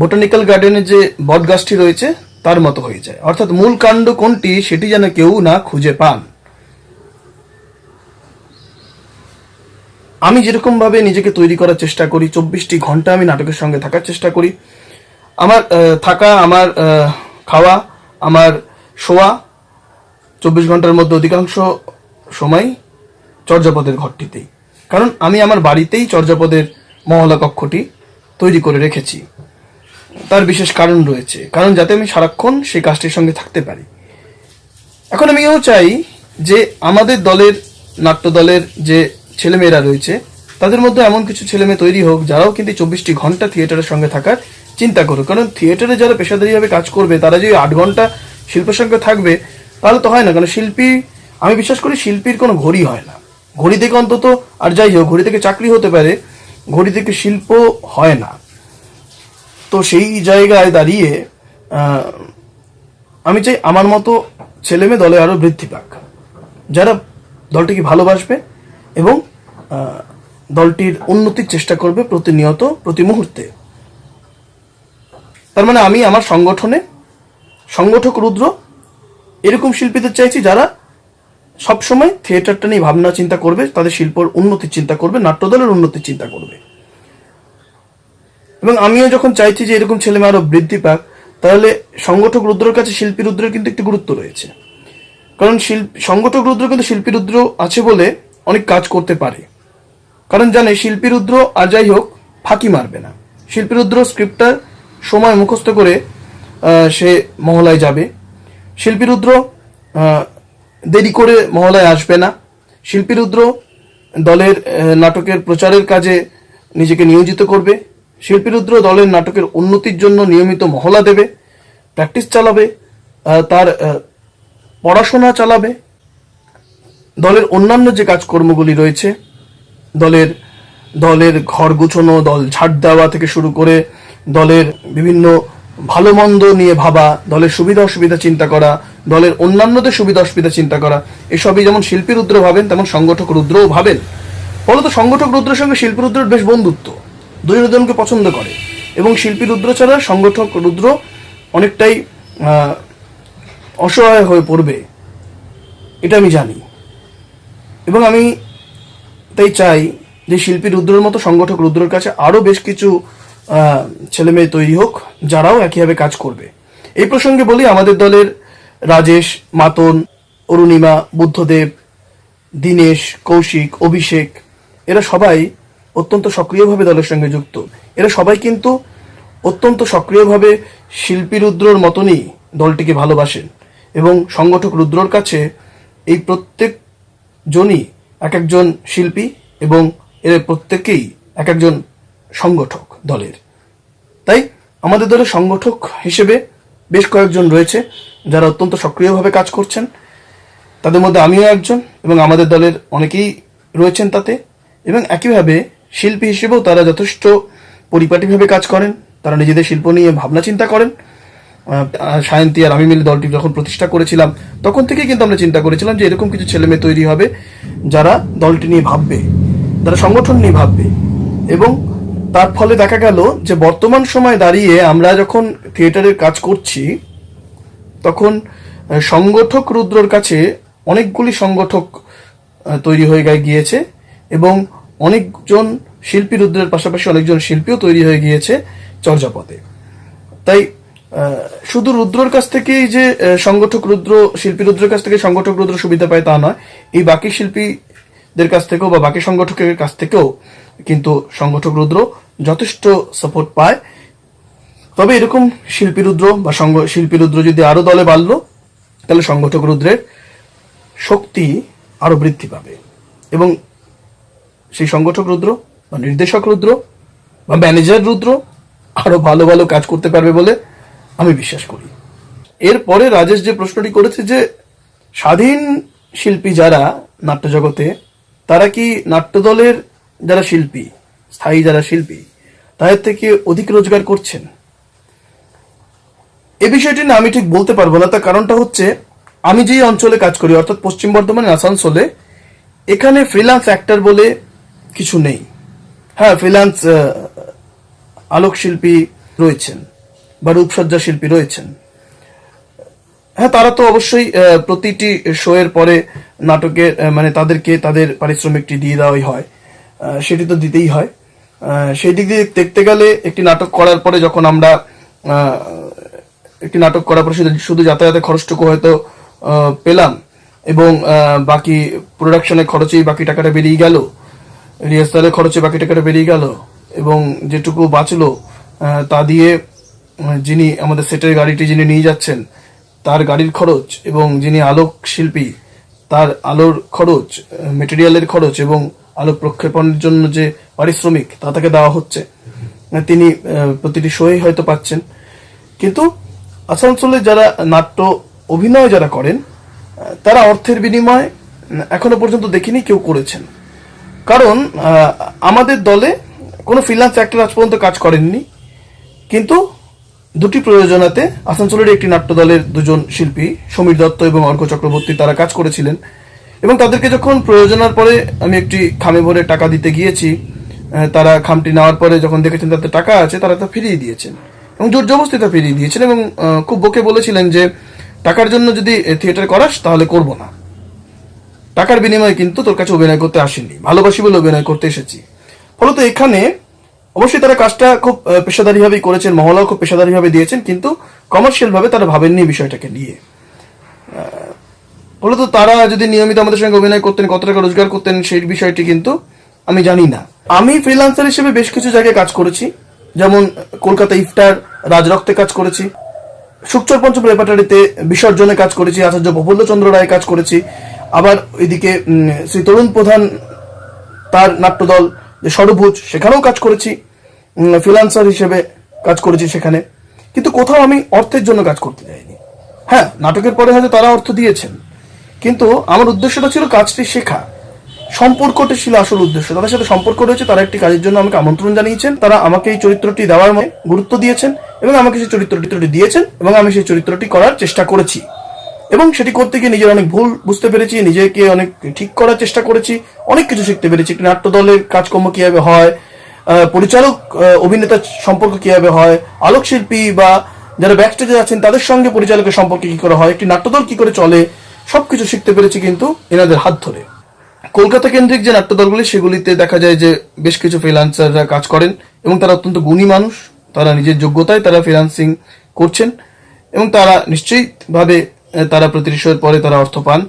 বোটানিক্যাল গার্ডেনের যে বট গাছটি রয়েছে তার মতো হয়ে যায়, অর্থাৎ মূল কাণ্ড কোনটি সেটি যেন কেউ না খুঁজে পান। আমি যেরকম ভাবে নিজেকে তৈরি করার চেষ্টা করি, 24টি ঘন্টা আমি নাটকের সঙ্গে থাকার চেষ্টা করি। আমার থাকা, আমার খাওয়া, আমার শোয়া 24 ঘন্টার মধ্যে অধিকাংশ সময় চর্যাপদের ঘরটিতেই, কারণ আমি আমার বাড়িতেই চর্যাপদের মহলা কক্ষটি তৈরি করে রেখেছি। তার বিশেষ কারণ রয়েছে, কারণ যাতে আমি সারাক্ষণ সেই কাজটির সঙ্গে থাকতে পারি। এখন আমিও চাই যে আমাদের দলের, নাট্যদলের যে ছেলেমেয়েরা রয়েছে তাদের মধ্যে এমন কিছু ছেলেমেয়ে তৈরি হোক যারাও কিন্তু 24টি ঘন্টা থিয়েটারের সঙ্গে থাকার চিন্তা করুক। কারণ থিয়েটারে যারা পেশাদারিভাবে কাজ করবে তারা যদি 8 ঘন্টা শিল্পের সঙ্গে থাকবে তাহলে তো হয় না। কারণ শিল্পী, আমি বিশ্বাস করি শিল্পীর কোনো ঘড়ি হয় না, ঘড়ি থেকে অন্তত, আর যাই হোক ঘড়ি থেকে চাকরি হতে পারে, ঘড়ি থেকে শিল্প হয় না। তো সেই জায়গায় দাঁড়িয়ে আমি চাই আমার মতো ছেলেমেয়ে দলে আরো বৃদ্ধি পাক, যারা দলটিকে ভালোবাসবে এবং দলটির উন্নতির চেষ্টা করবে প্রতিনিয়ত, প্রতি মুহূর্তে। তার মানে আমি আমার সংগঠনে সংগঠক রুদ্র এরকম শিল্পীদের চাইছি যারা সবসময় থিয়েটারটা নিয়ে ভাবনা চিন্তা করবে, তাদের শিল্পর উন্নতির চিন্তা করবে, নাট্যদলের উন্নতির চিন্তা করবে। এবং আমিও যখন চাইছি যে এরকম ছেলেমেয়ে আরো বৃদ্ধি পাক, তাহলে সংগঠক রুদ্রের কাছে শিল্পী রুদ্রের কিন্তু একটি গুরুত্ব রয়েছে। কারণ সংগঠক রুদ্র কিন্তু শিল্পী রুদ্র আছে বলে অনেক কাজ করতে পারে, কারণ জানে শিল্পী রুদ্র আর যাই হোক ফাঁকি মারবে না। শিল্পী রুদ্র স্ক্রিপ্টটা সময় মুখস্থ করে সে মহলায় যাবে, শিল্পী রুদ্র দেরি করে মহলায় আসবে না, শিল্পী রুদ্র দলের নাটকের প্রচারের কাজে নিজেকে নিয়োজিত করবে, শিল্পী রুদ্র দলের নাটকের উন্নতির জন্য নিয়মিত মহলা দেবে, প্র্যাকটিস চালাবে, তার পড়াশোনা চালাবে, দলের অন্যান্য যে কাজকর্মগুলি রয়েছে, দলের ঘর গুছানো, দল ঝাড় দেওয়া থেকে শুরু করে দলের বিভিন্ন ভালো মন্দ নিয়ে ভাবা, দলের সুবিধা অসুবিধা চিন্তা করা, দলের অন্যান্যদের সুবিধা অসুবিধা চিন্তা করা, এসবই যেমন শিল্পী রুদ্র ভাবেন তেমন সংগঠক রুদ্রও ভাবেন। ফলত সংগঠক রুদ্রের সঙ্গে শিল্পী রুদ্রের বেশ বন্ধুত্ব, দুজনকে পছন্দ করে, এবং শিল্পী রুদ্র ছাড়া সংগঠক রুদ্র অনেকটাই অসহায় হয়ে পড়বে, এটা আমি জানি। এবং আমি তাই চাই যে শিল্পী রুদ্রের মতো সংগঠক রুদ্রের কাছে আরো বেশ কিছু ছেলে মেয়ে তৈরি হোক যারাও একইভাবে কাজ করবে। এই প্রসঙ্গে বলি, আমাদের দলের রাজেশ, মাতন, অরুণিমা, বুদ্ধদেব, দীনেশ, কৌশিক, অভিষেক এরা সবাই অত্যন্ত সক্রিয়ভাবে দলের সঙ্গে যুক্ত। এরা সবাই কিন্তু অত্যন্ত সক্রিয়ভাবে শিল্পী রুদ্রর মতনই দলটিকে ভালোবাসেন এবং সংগঠক রুদ্রর কাছে এই প্রত্যেক জনই এক একজন শিল্পী এবং এর প্রত্যেকেই এক একজন সংগঠক দলের। তাই আমাদের দলের সংগঠক হিসেবে বেশ কয়েকজন রয়েছে যারা অত্যন্ত সক্রিয়ভাবে কাজ করছেন, তাদের মধ্যে আমিও একজন এবং আমাদের দলের অনেকেই রয়েছেন তাতে। এবং একইভাবে শিল্পী হিসেবেও তারা যথেষ্ট পরিপাটিভাবে কাজ করেন, তারা নিজেদের শিল্প নিয়ে ভাবনা চিন্তা করেন। সায়ন্তী আর আমি মিলে দলটি যখন প্রতিষ্ঠা করেছিলাম তখন থেকেই কিন্তু আমরা চিন্তা করেছিলাম যে এরকম কিছু ছেলে মেয়ে তৈরি হবে যারা দলটি নিয়ে ভাববে, যারা সংগঠন নিয়ে ভাববে। এবং তার ফলে দেখা গেল যে বর্তমান সময়ে দাঁড়িয়ে আমরা যখন থিয়েটারের কাজ করছি তখন সংগঠক রুদ্রর কাছে অনেকগুলি সংগঠক তৈরি হয়ে গিয়েছে এবং অনেকজন শিল্পী রুদ্রের পাশাপাশি অনেকজন শিল্পীও তৈরি হয়ে গিয়েছে চর্যাপদে। তাই শুধু রুদ্রর কাছ থেকেই যে সংগঠক রুদ্র, শিল্পী রুদ্রের কাছ থেকে সংগঠক রুদ্র সুবিধা পায় তা নয়, এই বাকি শিল্পীদের কাছ থেকেও বা বাকি সংগঠকের কাছ থেকেও কিন্তু সংগঠক রুদ্র যথেষ্ট সাপোর্ট পায়। তবে এরকম শিল্পী রুদ্র বা শিল্পী রুদ্র যদি আরো দলে বাড়লো তাহলে সংগঠক রুদ্রের শক্তি আরো বৃদ্ধি পাবে এবং সেই সংগঠক রুদ্র বা নির্দেশক রুদ্র বা ম্যানেজার রুদ্র আরো ভালো ভালো কাজ করতে পারবে বলে আমি বিশ্বাস করি। এরপরে রাজেশ যে প্রশ্নটি করেছে যে স্বাধীন শিল্পী যারা নাট্য জগতে, তারা কি নাট্যদলের যারা শিল্পী, স্থায়ী যারা শিল্পী, তাদের থেকে অধিক রোজগার করছেন, এ বিষয়টি না আমি ঠিক বলতে পারবো না। তার কারণটা হচ্ছে আমি যেই অঞ্চলে কাজ করি অর্থাৎ পশ্চিম বর্ধমানের আসানসোলে, এখানে ফ্রিল্যান্স অ্যাক্টর বলে কিছু নেই। হ্যাঁ, ফ্রিল্যান্স আলোক শিল্পী রয়েছেন বা রূপসজ্জা শিল্পী রয়েছেন। হ্যাঁ, তারা তো অবশ্যই প্রতিটি শো এর পরে নাটকের মানে তাদেরকে তাদের পারিশ্রমিকটি দিয়ে দেওয়াই হয়, সেটি তো দিতেই হয়। সেই দিক দিয়ে দেখতে গেলে একটি নাটক করার পরে যখন আমরা একটি নাটক করার পরে শুধু যাতায়াতের খরচটুকু হয়তো পেলাম এবং বাকি প্রোডাকশনের খরচেই বাকি টাকাটা বেরিয়ে গেল, রিহার্সালের খরচে বাকি টাকাটা বেরিয়ে গেল এবং যেটুকু বাঁচলো তা দিয়ে যিনি আমাদের সেটের গাড়িটি যিনি নিয়ে যাচ্ছেন তার গাড়ির খরচ এবং যিনি আলোক শিল্পী তার আলোর খরচ, মেটেরিয়ালের খরচ এবং আলোক প্রক্ষেপণের জন্য যে পারিশ্রমিক তা তাকে দেওয়া হচ্ছে, তিনি প্রতিটি শোয়ে হয়তো পাচ্ছেন। কিন্তু আসানসোলে যারা নাট্য অভিনয় যারা করেন তারা অর্থের বিনিময় এখনো পর্যন্ত দেখিনি কেউ করেছেন। কারণ আমাদের দলে কোনো ফ্রিল্যান্স অ্যাক্টর আজ পর্যন্ত কাজ করেননি, কিন্তু দুটি প্রয়োজনাতে আসানসোলের একটি নাট্য দলের দুজন শিল্পী সমীর দত্ত এবং অর্ঘ্য চক্রবর্তী তারা কাজ করেছিলেন এবং তাদেরকে যখন প্রয়োজনার পরে আমি একটি খামে ভরে টাকা দিতে গিয়েছি, তারা খামটি নেওয়ার পরে যখন দেখেছেন তাতে টাকা আছে তারা তা ফিরিয়ে দিয়েছেন এবং জোর জবরদস্তি তা ফিরিয়ে দিয়েছেন এবং খুব বকে বলেছিলেন যে টাকার জন্য যদি থিয়েটার করাস তাহলে করবো না, টাকার বিনিময়ে কিন্তু তোর কাছে অভিনয় করতে আসেনি, ভালোবাসি বলে অভিনয় করতে এসেছি। ফলত এখানে অবশ্যই তারা কাজটা খুব পেশাদারিভাবেই করেছেন, মহলাও খুব পেশাদারিভাবে দিয়েছেন, কিন্তু কমার্শিয়াল ভাবে তারা ভাবেননি বিষয়টাকে নিয়ে। ফলত তারা যদি নিয়মিত আমাদের সঙ্গে অভিনয় করতেন, কত টাকা রোজগার করতেন সেই বিষয়টি কিন্তু আমি জানি না। আমি ফ্রিল্যান্সার হিসেবে বেশ কিছু জায়গায় কাজ করেছি, যেমন কলকাতা ইফতার, রাজরক্তে কাজ করেছি, সুকচর পঞ্চম রেপার্টারিতে বিসর্জনে কাজ করেছি, আচার্য প্রফুল্লচন্দ্র রায় কাজ করেছি, আবার এদিকে শ্রী তরুণ প্রধান তার নাট্যদল যে ষড়ভুজ সেখানেও কাজ করেছি, ফ্রিল্যান্সার হিসেবে কাজ করেছি সেখানে। কিন্তু কোথাও আমি অর্থের জন্য কাজ করতে যাইনি। হ্যাঁ, নাটকের পরে হয়তো তারা অর্থ দিয়েছেন, কিন্তু আমার উদ্দেশ্যটা ছিল কাজটি শেখা, সম্পর্কটা ছিল আসল উদ্দেশ্য। তাদের সাথে সম্পর্ক রয়েছে, তারা একটি কাজের জন্য আমাকে আমন্ত্রণ জানিয়েছেন, তারা আমাকে এই চরিত্রটি দেওয়ার গুরুত্ব দিয়েছেন এবং আমাকে সেই চরিত্রটি দিয়েছেন এবং আমি সেই চরিত্রটি করার চেষ্টা করেছি এবং সেটি করতে গিয়ে নিজের অনেক ভুল বুঝতে পেরেছি, নিজেকে অনেক ঠিক করার চেষ্টা করেছি, অনেক কিছু শিখতে পেরেছি। একটি নাট্য দলের কাজকর্ম কিভাবে হয়, পরিচালক অভিনেতা সম্পর্ক কিভাবে হয়, আলোক শিল্পী বা যারা ব্যাকস্টেজে আছেন তাদের সঙ্গে পরিচালকের সম্পর্ক কি করে হয়, একটি নাট্যদল কি করে চলে, সবকিছু শিখতে পেরেছি কিন্তু এনাদের হাত ধরে। কলকাতা কেন্দ্রিক যে নাট্যদলগুলি সেগুলিতে দেখা যায় যে বেশ কিছু ফ্রিল্যান্সাররা কাজ করেন এবং তারা অত্যন্ত গুণী মানুষ, তারা নিজের যোগ্যতায় তারা ফ্রিল্যান্সিং করছেন এবং তারা নিশ্চয়ই ভাবে তারা প্রতি রিসের পরে তারা অর্থ পান।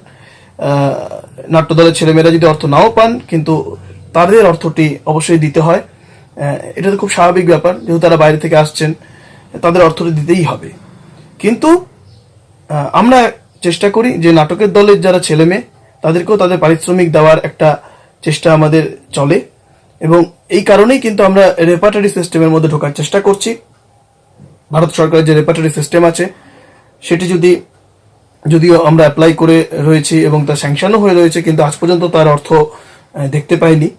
নাট্যদলের ছেলেমেয়েরা যদি অর্থ নাও পান কিন্তু তাদের অর্থটি অবশ্যই দিতে হয়, এটা তো খুব স্বাভাবিক ব্যাপার, যেহেতু তারা বাইরে থেকে আসছেন তাদের অর্থটি দিতেই হবে। কিন্তু আমরা চেষ্টা করি যে নাটকের দলের যারা ছেলে মেয়ে তাদেরকেও তাদের পারিশ্রমিক দেওয়ার একটা চেষ্টা আমাদের চলে এবং এই কারণেই কিন্তু আমরা রেপার্টারি সিস্টেমের মধ্যে ঢোকার চেষ্টা করছি। ভারত সরকারের যে রেপার্টারি সিস্টেম আছে সেটি যদিও আমরা অ্যাপ্লাই করে রয়েছি এবং তা স্যাংশনও হয়ে রয়েছে, কিন্তু আজ পর্যন্ত তার অর্থ দেখতে পাইনি।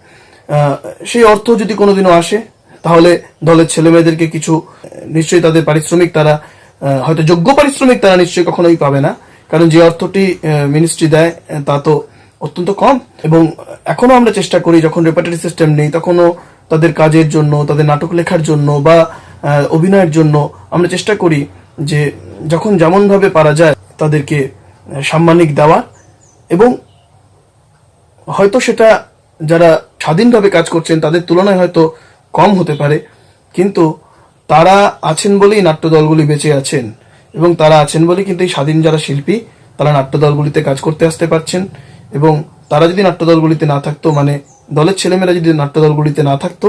সেই অর্থ যদি কোনোদিনও আসে তাহলে দলের ছেলে মেয়েদেরকে কিছু নিশ্চয়ই তাদের পারিশ্রমিক তারা হয়তো যোগ্য পারিশ্রমিক তারা নিশ্চয়ই কখনোই পাবে না, কারণ যে অর্থটি মিনিস্ট্রি দেয় তা তো অত্যন্ত কম। এবং এখনো আমরা চেষ্টা করি যখন রেপার্টারি সিস্টেম নেই তখনও তাদের কাজের জন্য, তাদের নাটক লেখার জন্য বা অভিনয়ের জন্য আমরা চেষ্টা করি যে যখন যেমনভাবে পারা যায় তাদেরকে সাম্মানিক দেওয়া। এবং হয়তো সেটা যারা স্বাধীনভাবে কাজ করছেন তাদের তুলনায় হয়তো কম হতে পারে, কিন্তু তারা আছেন বলেই নাট্যদলগুলি বেঁচে আছেন এবং তারা আছেন বলেই কিন্তু এই স্বাধীন যারা শিল্পী তারা নাট্যদলগুলিতে কাজ করতে আসতে পারছেন। এবং তারা যদি নাট্যদলগুলিতে না থাকতো, মানে দলের ছেলেমেয়েরা যদি নাট্যদলগুলিতে না থাকতো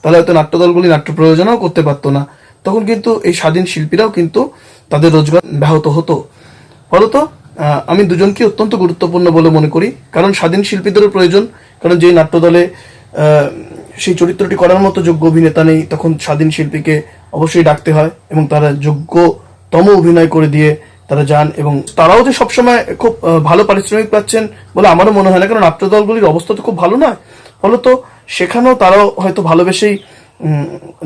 তাহলে হয়তো নাট্যদলগুলি নাট্য প্রয়োজনও করতে পারতো না, তখন কিন্তু এই স্বাধীন শিল্পীরাও কিন্তু তাদের রোজগার ব্যাহত হতো। ফলত আমি দুজনকে অত্যন্ত গুরুত্বপূর্ণ বলে মনে করি, কারণ স্বাধীন শিল্পীদেরও প্রয়োজন, কারণ যে নাট্যদলে সেই চরিত্রটি করার মতো যোগ্য অভিনেতা নেই তখন স্বাধীন শিল্পীকে অবশ্যই ডাকতে হয় এবং তারা যোগ্যতম অভিনয় করে দিয়ে তারা যান এবং তারাও যে সবসময় খুব ভালো পারিশ্রমিক পাচ্ছেন বলে আমারও মনে হয় না, কারণ নাট্যদলগুলির অবস্থা তো খুব ভালো নয়। ফলত সেখানেও তারাও হয়তো ভালোবেসেই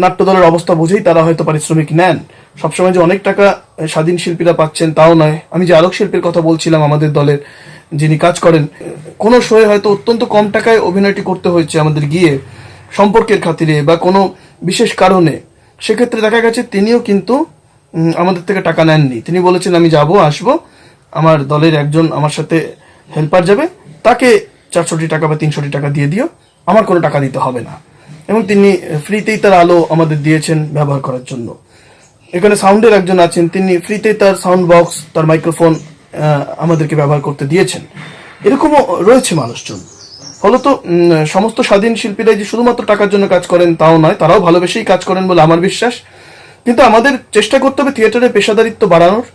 নাট্যদলের অবস্থা বুঝেই তারা হয়তো পারিশ্রমিক নেন। সবসময় যে অনেক টাকা স্বাধীন শিল্পীরা পাচ্ছেন তাও নয়। আমি যে আলোক শিল্পীর কথা বলছিলাম আমাদের দলের, যিনি কাজ করেন, কোনো শোয়ে হয়তো অত্যন্ত কম টাকায় অভিনয়টি করতে হয়েছে আমাদের গিয়ে সম্পর্কের খাতিরে বা কোনো বিশেষ কারণে, সেক্ষেত্রে দেখা গেছে তিনিও কিন্তু আমাদের থেকে টাকা নেননি। তিনি বলেছেন আমি যাব আসবো, আমার দলের একজন আমার সাথে হেল্পার যাবে, তাকে 400 টাকা বা 300 টাকা দিয়ে দিও, আমার কোনো টাকা দিতে হবে না। এবং তিনি ফ্রিতেই তার আলো আমাদের দিয়েছেন ব্যবহার করার জন্য। এখানে সাউন্ডের একজন আছেন, তিনি ফ্রিতেই তার সাউন্ড বক্স, তার মাইক্রোফোন আমাদেরকে ব্যবহার করতে দিয়েছেন। এরকমও রয়েছে মানুষজন। ফলত সমস্ত স্বাধীন শিল্পীরা যে শুধুমাত্র টাকার জন্য কাজ করেন তাও নয়, তারাও ভালোবেসেই কাজ করেন বলে আমার বিশ্বাস। কিন্তু আমাদের চেষ্টা করতে হবে থিয়েটারের পেশাদারিত্ব বাড়ানোর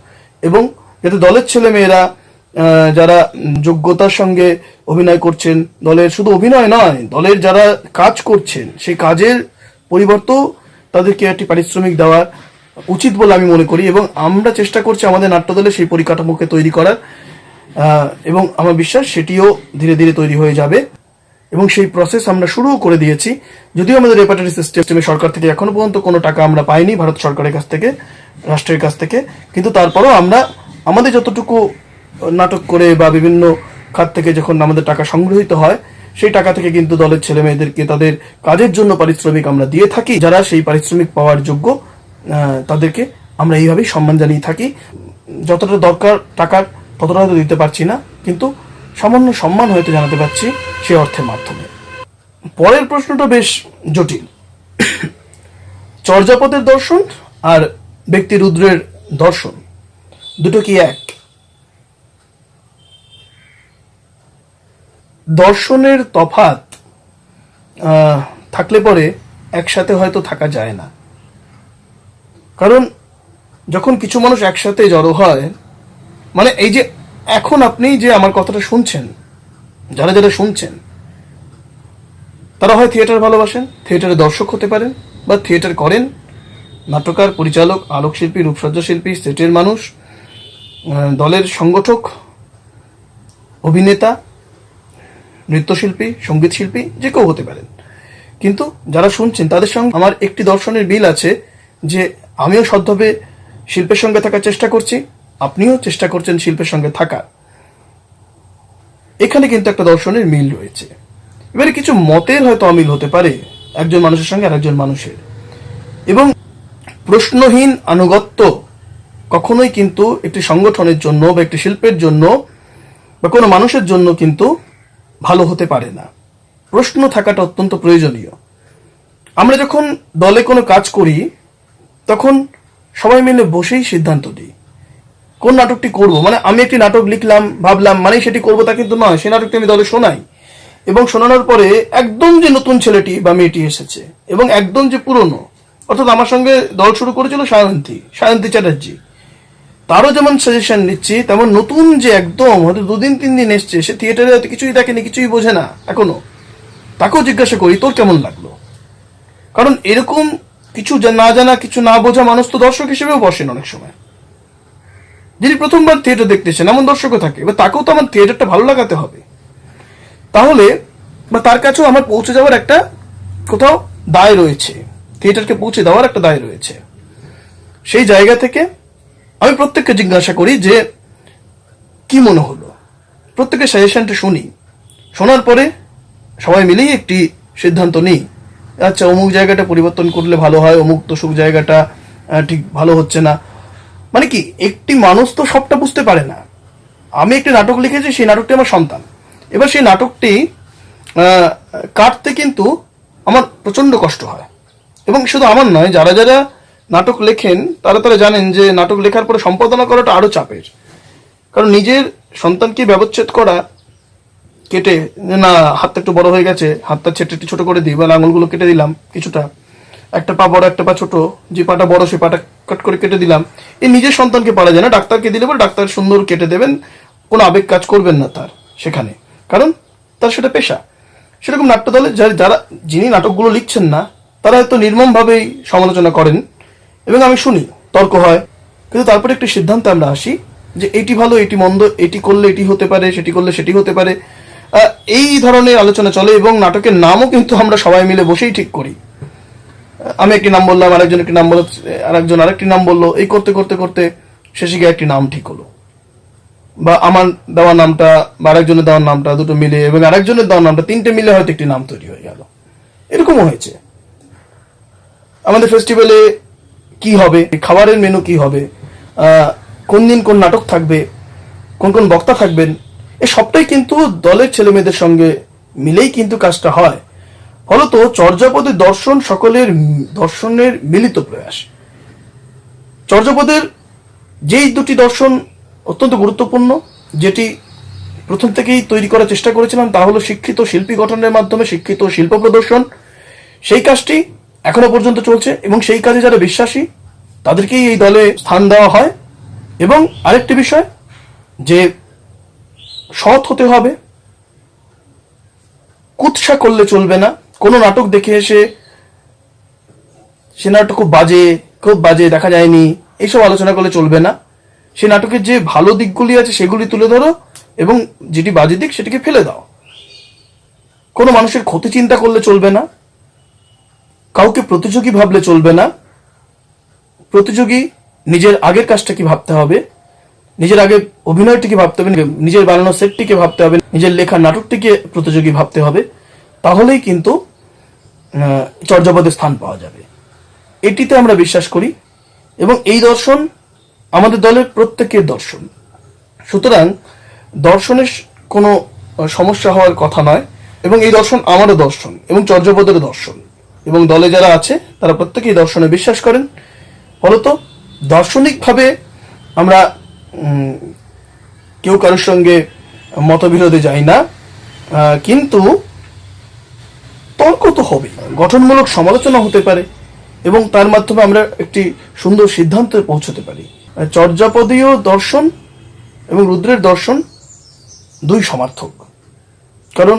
এবং যাতে দলের ছেলে মেয়েরা যারা যোগ্যতার সঙ্গে অভিনয় করছেন, দলের শুধু অভিনয় নয়, দলের যারা কাজ করছেন সেই কাজের পরিবর্তেও তাদেরকে একটি পারিশ্রমিক দেওয়া উচিত বলে আমি মনে করি। এবং আমরা চেষ্টা করছি আমাদের নাট্যদলে সেই পরিকাঠামোকে তৈরি করার, এবং আমার বিশ্বাস সেটিও ধীরে ধীরে তৈরি হয়ে যাবে এবং সেই প্রসেস আমরা শুরু করে দিয়েছি। যদিও আমাদের রেপার্টারি সিস্টেমে সরকার থেকে এখনো পর্যন্ত কোনো টাকা আমরা পাইনি ভারত সরকারের কাছ থেকে, রাষ্ট্রের কাছ থেকে, কিন্তু তারপরেও আমরা আমাদের যতটুকু নাটক করে বা বিভিন্ন খাত থেকে যখন আমাদের টাকা সংগৃহীত হয় সেই টাকা থেকে কিন্তু দলের ছেলে মেয়েদেরকে তাদের কাজের জন্য পারিশ্রমিক আমরা দিয়ে থাকি। যারা সেই পারিশ্রমিক পাওয়ার যোগ্য তাদেরকে আমরা এইভাবেই সম্মান জানিয়ে থাকি। যতটা দরকার টাকার ততটা হয়তো দিতে পারছি না, কিন্তু সামান্য সম্মান হয়তো জানাতে পারছি সেই অর্থের মাধ্যমে। পরের প্রশ্নটা বেশ জটিল। চর্যাপদের দর্শন আর ব্যক্তি রুদ্রের দর্শন দুটো কি এক? দর্শনের তফাৎ থাকলে পরে একসাথে হয়তো থাকা যায় না, কারণ যখন কিছু মানুষ একসাথে জড়ো হয়, মানে এই যে এখন আপনি যে আমার কথাটা শুনছেন, যারা যারা শুনছেন তারা হয় থিয়েটার ভালোবাসেন, থিয়েটারে দর্শক হতে পারেন বা থিয়েটার করেন, নাট্যকার, পরিচালক, আলোকশিল্পী, রূপসজ্জা শিল্পী, সেটের মানুষ, দলের সংগঠক, অভিনেতা, নৃত্যশিল্পী, সঙ্গীত শিল্পী, যে কেউ হতে পারেন। কিন্তু যারা শুনছেন তাদের সঙ্গে আমার একটি দর্শনের মিল আছে, যে আমিও সৎভাবে শিল্পের সঙ্গে থাকার চেষ্টা করছি, আপনিও চেষ্টা করছেন শিল্পের সঙ্গে থাকার। এখানে কিন্তু একটা দর্শনের মিল রয়েছে। এবারে কিছু মতের হয়তো অমিল হতে পারে একজন মানুষের সঙ্গে আরেকজন মানুষের, এবং প্রশ্নহীন আনুগত্য কখনোই কিন্তু একটি সংগঠনের জন্য বা একটি শিল্পের জন্য বা কোনো মানুষের জন্য কিন্তু ভালো হতে পারে না। প্রশ্ন থাকাটা অত্যন্ত প্রয়োজনীয়। আমরা যখন দলে কোনো কাজ করি তখন সবাই মিলে বসেই সিদ্ধান্ত দিই কোন নাটকটি করব। মানে আমি একটি নাটক লিখলাম, ভাবলাম মানে সেটি করবো তা কিন্তু নয়। সেই নাটকটি আমি দলে শোনাই এবং শোনানোর পরে একদম যে নতুন ছেলেটি বা মেয়েটি এসেছে এবং একদম যে পুরনো, অর্থাৎ আমার সঙ্গে দল শুরু করেছিল সায়ন্তী চ্যাটার্জি, তারও যেমন সাজেশন নিচ্ছি, তেমন নতুন যে একদম হয়তো 2-3 দিন এসছে, সে থিয়েটারে হয়তো কিছুই দেখেনি, কিছুই বোঝে না এখনো, তাকেও জিজ্ঞাসা করি তোর কেমন লাগলো। কারণ এরকম কিছু না জানা, কিছু না বোঝা মানুষ তো দর্শক হিসেবেও বসেন অনেক সময়। যিনি প্রথমবার থিয়েটার দেখতেছেন এমন দর্শকও থাকে, এবার তাকেও তো আমার থিয়েটারটা ভালো লাগাতে হবে। তাহলে বা তার কাছেও আমার পৌঁছে যাওয়ার একটা কোথাও দায় রয়েছে, থিয়েটারকে পৌঁছে দেওয়ার একটা দায় রয়েছে। সেই জায়গা থেকে আমি প্রত্যেককে জিজ্ঞাসা করি যে কি মনে হলো, প্রত্যেকের সাজেশনটা শুনি, শোনার পরে সবাই মিলেই একটি সিদ্ধান্ত নিই। আচ্ছা অমুক জায়গাটা পরিবর্তন করলে ভালো হয়, অমুক তোষক জায়গাটা ঠিক ভালো হচ্ছে না। মানে কি, একটি মানুষ তো সবটা বুঝতে পারে না। আমি একটি নাটক লিখেছি, সেই নাটকটি আমার সন্তান। এবার সেই নাটকটি কাটতে কিন্তু আমার প্রচন্ড কষ্ট হয়। এবং শুধু আমার নয়, যারা যারা নাটক লেখেন তারা জানেন যে নাটক লেখার পরে সম্পাদনা করাটা আরো চাপের। কারণ নিজের সন্তানকে ব্যবচ্ছেদ করা, কেটে না হাতটা একটু বড় হয়ে গেছে, হাতটা একটু ছোট করে দিই বা আঙুলগুলো কেটে দিলাম কিছুটা, একটা পা বড় একটা পা ছোট, যে পাটা বড় সে পাটা কাট করে কেটে দিলাম। এই নিজের সন্তানকে পারা যায় না। ডাক্তারকে দিলে পরে ডাক্তার সুন্দর কেটে দেবেন, কোনো আবেগ কাজ করবেন না তার সেখানে, কারণ তার সেটা পেশা। সেরকম নাট্যদলে যিনি নাটকগুলো লিখছেন না তারা হয়তো নির্মমভাবেই সমালোচনা করেন এবং আমি শুনি, তর্ক হয়, কিন্তু তারপরে একটি সিদ্ধান্তে আমরা আসি যে এটি ভালো, এটি মন্দ, এটি করলে এটি হতে পারে, সেটি করলে সেটি হতে পারে। এই ধরনের আলোচনা চলে এবং নাটকের নামও কিন্তু আমরা সবাই মিলে বসেই ঠিক করি। আমি একটি নাম বললাম, আরেকজন একটি নাম বলল, আরেকজন আরেকটি নাম বললো, এই করতে করতে করতে শেষে গিয়ে একটি নাম ঠিক হলো, বা আমার দেওয়া নামটা বা আরেকজনের দেওয়ার নামটা দুটো মিলে এবং আরেকজনের দেওয়ার নামটা তিনটে মিলে হয়তো একটি নাম তৈরি হয়ে গেল। এরকমও হয়েছে। আমাদের ফেস্টিভ্যালে কি হবে, খাবারের মেনু কি হবে, কোন দিন কোন নাটক থাকবে, কোন কোন বক্তা থাকবেন, এই সবটাই কিন্তু দলের ছেলে মেয়েদের সঙ্গে মিলেই কিন্তু কাজটা হয়। ফলত চর্যাপদের দর্শন সকলের দর্শনের মিলিত প্রয়াস। চর্যাপদের যেই দুটি দর্শন অত্যন্ত গুরুত্বপূর্ণ, যেটি প্রথম থেকেই তৈরি করার চেষ্টা করেছিলাম, তা হলো শিক্ষিত শিল্পী গঠনের মাধ্যমে শিক্ষিত শিল্প প্রদর্শন। সেই কাজটি এখনো পর্যন্ত চলছে এবং সেই কাজে যারা বিশ্বাসী তাদেরকেই এই দলে স্থান দেওয়া হয়। এবং আরেকটি বিষয় যে সৎ হতে হবে, কুৎসা করলে চলবে না। কোনো নাটক দেখে এসে সে নাটক খুব বাজে দেখা যায়নি এইসব আলোচনা করলে চলবে না। সে নাটকের যে ভালো দিকগুলি আছে সেগুলি তুলে ধরো এবং যেটি বাজে দিক সেটিকে ফেলে দাও। কোনো মানুষের ক্ষতি চিন্তা করলে চলবে না, কাউকে প্রতিযোগী ভাবলে চলবে না। প্রতিযোগী নিজের আগের কাজটাকে ভাবতে হবে, নিজের আগের অভিনয়টিকে ভাবতে হবে, নিজের বানানো সেটটিকে ভাবতে হবে, নিজের লেখা নাটকটিকে প্রতিযোগী ভাবতে হবে। তাহলেই কিন্তু চর্যাপদে স্থান পাওয়া যাবে। এটিতে আমরা বিশ্বাস করি এবং এই দর্শন আমাদের দলের প্রত্যেকের দর্শন। সুতরাং দর্শনের কোনো সমস্যা হওয়ার কথা নয় এবং এই দর্শন আমারও দর্শন এবং চর্যাপদেরও দর্শন এবং দলে যারা আছে তারা প্রত্যেকেই দর্শনে বিশ্বাস করেন। ফলত দার্শনিকভাবে আমরা কেউ কারোর সঙ্গে মতবিরোধে যাই না, কিন্তু তর্ক তো হবে, গঠনমূলক সমালোচনা হতে পারে এবং তার মাধ্যমে আমরা একটি সুন্দর সিদ্ধান্তে পৌঁছতে পারি। চর্যাপদীয় দর্শন এবং রুদ্রের দর্শন দুই সমার্থক, কারণ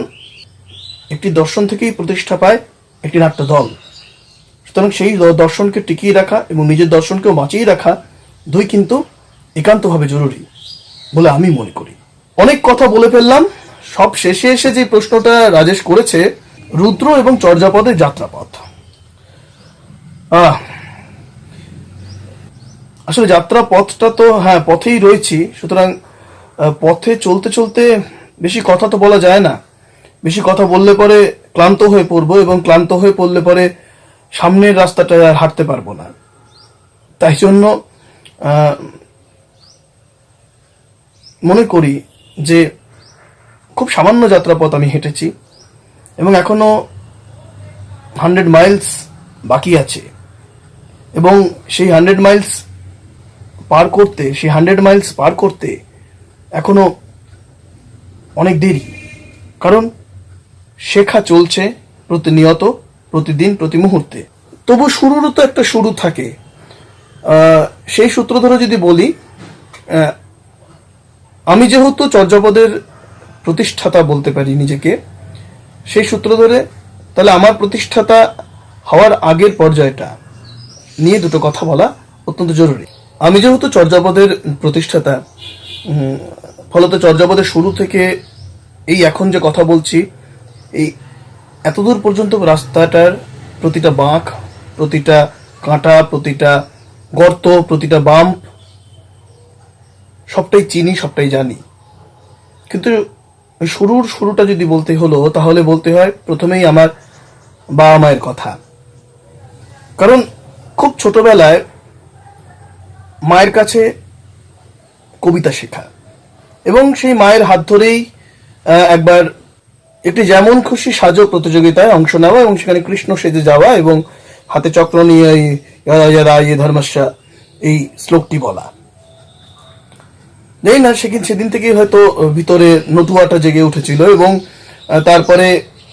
একটি দর্শন থেকেই প্রতিষ্ঠা পায় একটি নাট্য দল। সুতরাং সেই দর্শনকে টিকিয়ে রাখা এবং নিজের দর্শনকেও বাঁচিয়ে রাখা দুই কিন্তু একান্তভাবে জরুরি বলে আমি মনে করি। অনেক কথা বলে ফেললাম। সব শেষে এসে যে প্রশ্নটা রাজেশ করেছে, রুদ্র এবং চর্যাপদের যাত্রাপথ। আসলে যাত্রা পথটা তো হ্যাঁ পথেই রয়েছি। সুতরাং পথে চলতে চলতে বেশি কথা তো বলা যায় না। বেশি কথা বললে পরে ক্লান্ত হয়ে পড়বো এবং ক্লান্ত হয়ে পড়লে পরে সামনের রাস্তাটা আর হাঁটতে পারবো না। তাই জন্য মনে করি যে খুব সামান্য যাত্রাপথ আমি হেঁটেছি এবং এখনো 100 মাইলস বাকি আছে এবং সেই 100 মাইলস পার করতে এখনো অনেক দেরি, কারণ শেখা চলছে প্রতিনিয়ত, প্রতিদিন, প্রতি মুহূর্তে। তবু শুরুরও তো একটা শুরু থাকে। সেই সূত্র ধরে যদি বলি, আমি যেহেতু চর্যাপদের প্রতিষ্ঠাতা বলতে পারি নিজেকে, সেই সূত্র ধরে তাহলে আমার প্রতিষ্ঠাতা হওয়ার আগের পর্যায়টা নিয়ে দুটো কথা বলা অত্যন্ত জরুরি। আমি যেহেতু চর্যাপদের প্রতিষ্ঠাতা, ফলত চর্যাপদের শুরু থেকে এই এখন যে কথা বলছি, এই এতদূর পর্যন্ত রাস্তাটার প্রতিটা বাঁক, প্রতিটা কাঁটা, প্রতিটা গর্ত, প্রতিটা বাম্প সবটাই চিনি, সবটাই জানি। কিন্তু শুরুটা যদি বলতে হলো, তাহলে বলতে হয় প্রথমেই আমার বাবা মায়ের কথা। কারণ খুব ছোটবেলায় মায়ের কাছে কবিতা শেখা এবং সেই মায়ের হাত ধরেই একবার একটি যেমন খুশি সাজো প্রতিযোগিতায় অংশ নেওয়া এবং সেখানে কৃষ্ণ সেজে যাওয়া এবং হাতে চক্র নিয়ে ধর্মস্যা এই শ্লোকটি বলা। জানি না সেদিন থেকেই হয়তো ভিতরে নতুয়াটা জেগে উঠেছিল এবং তারপরে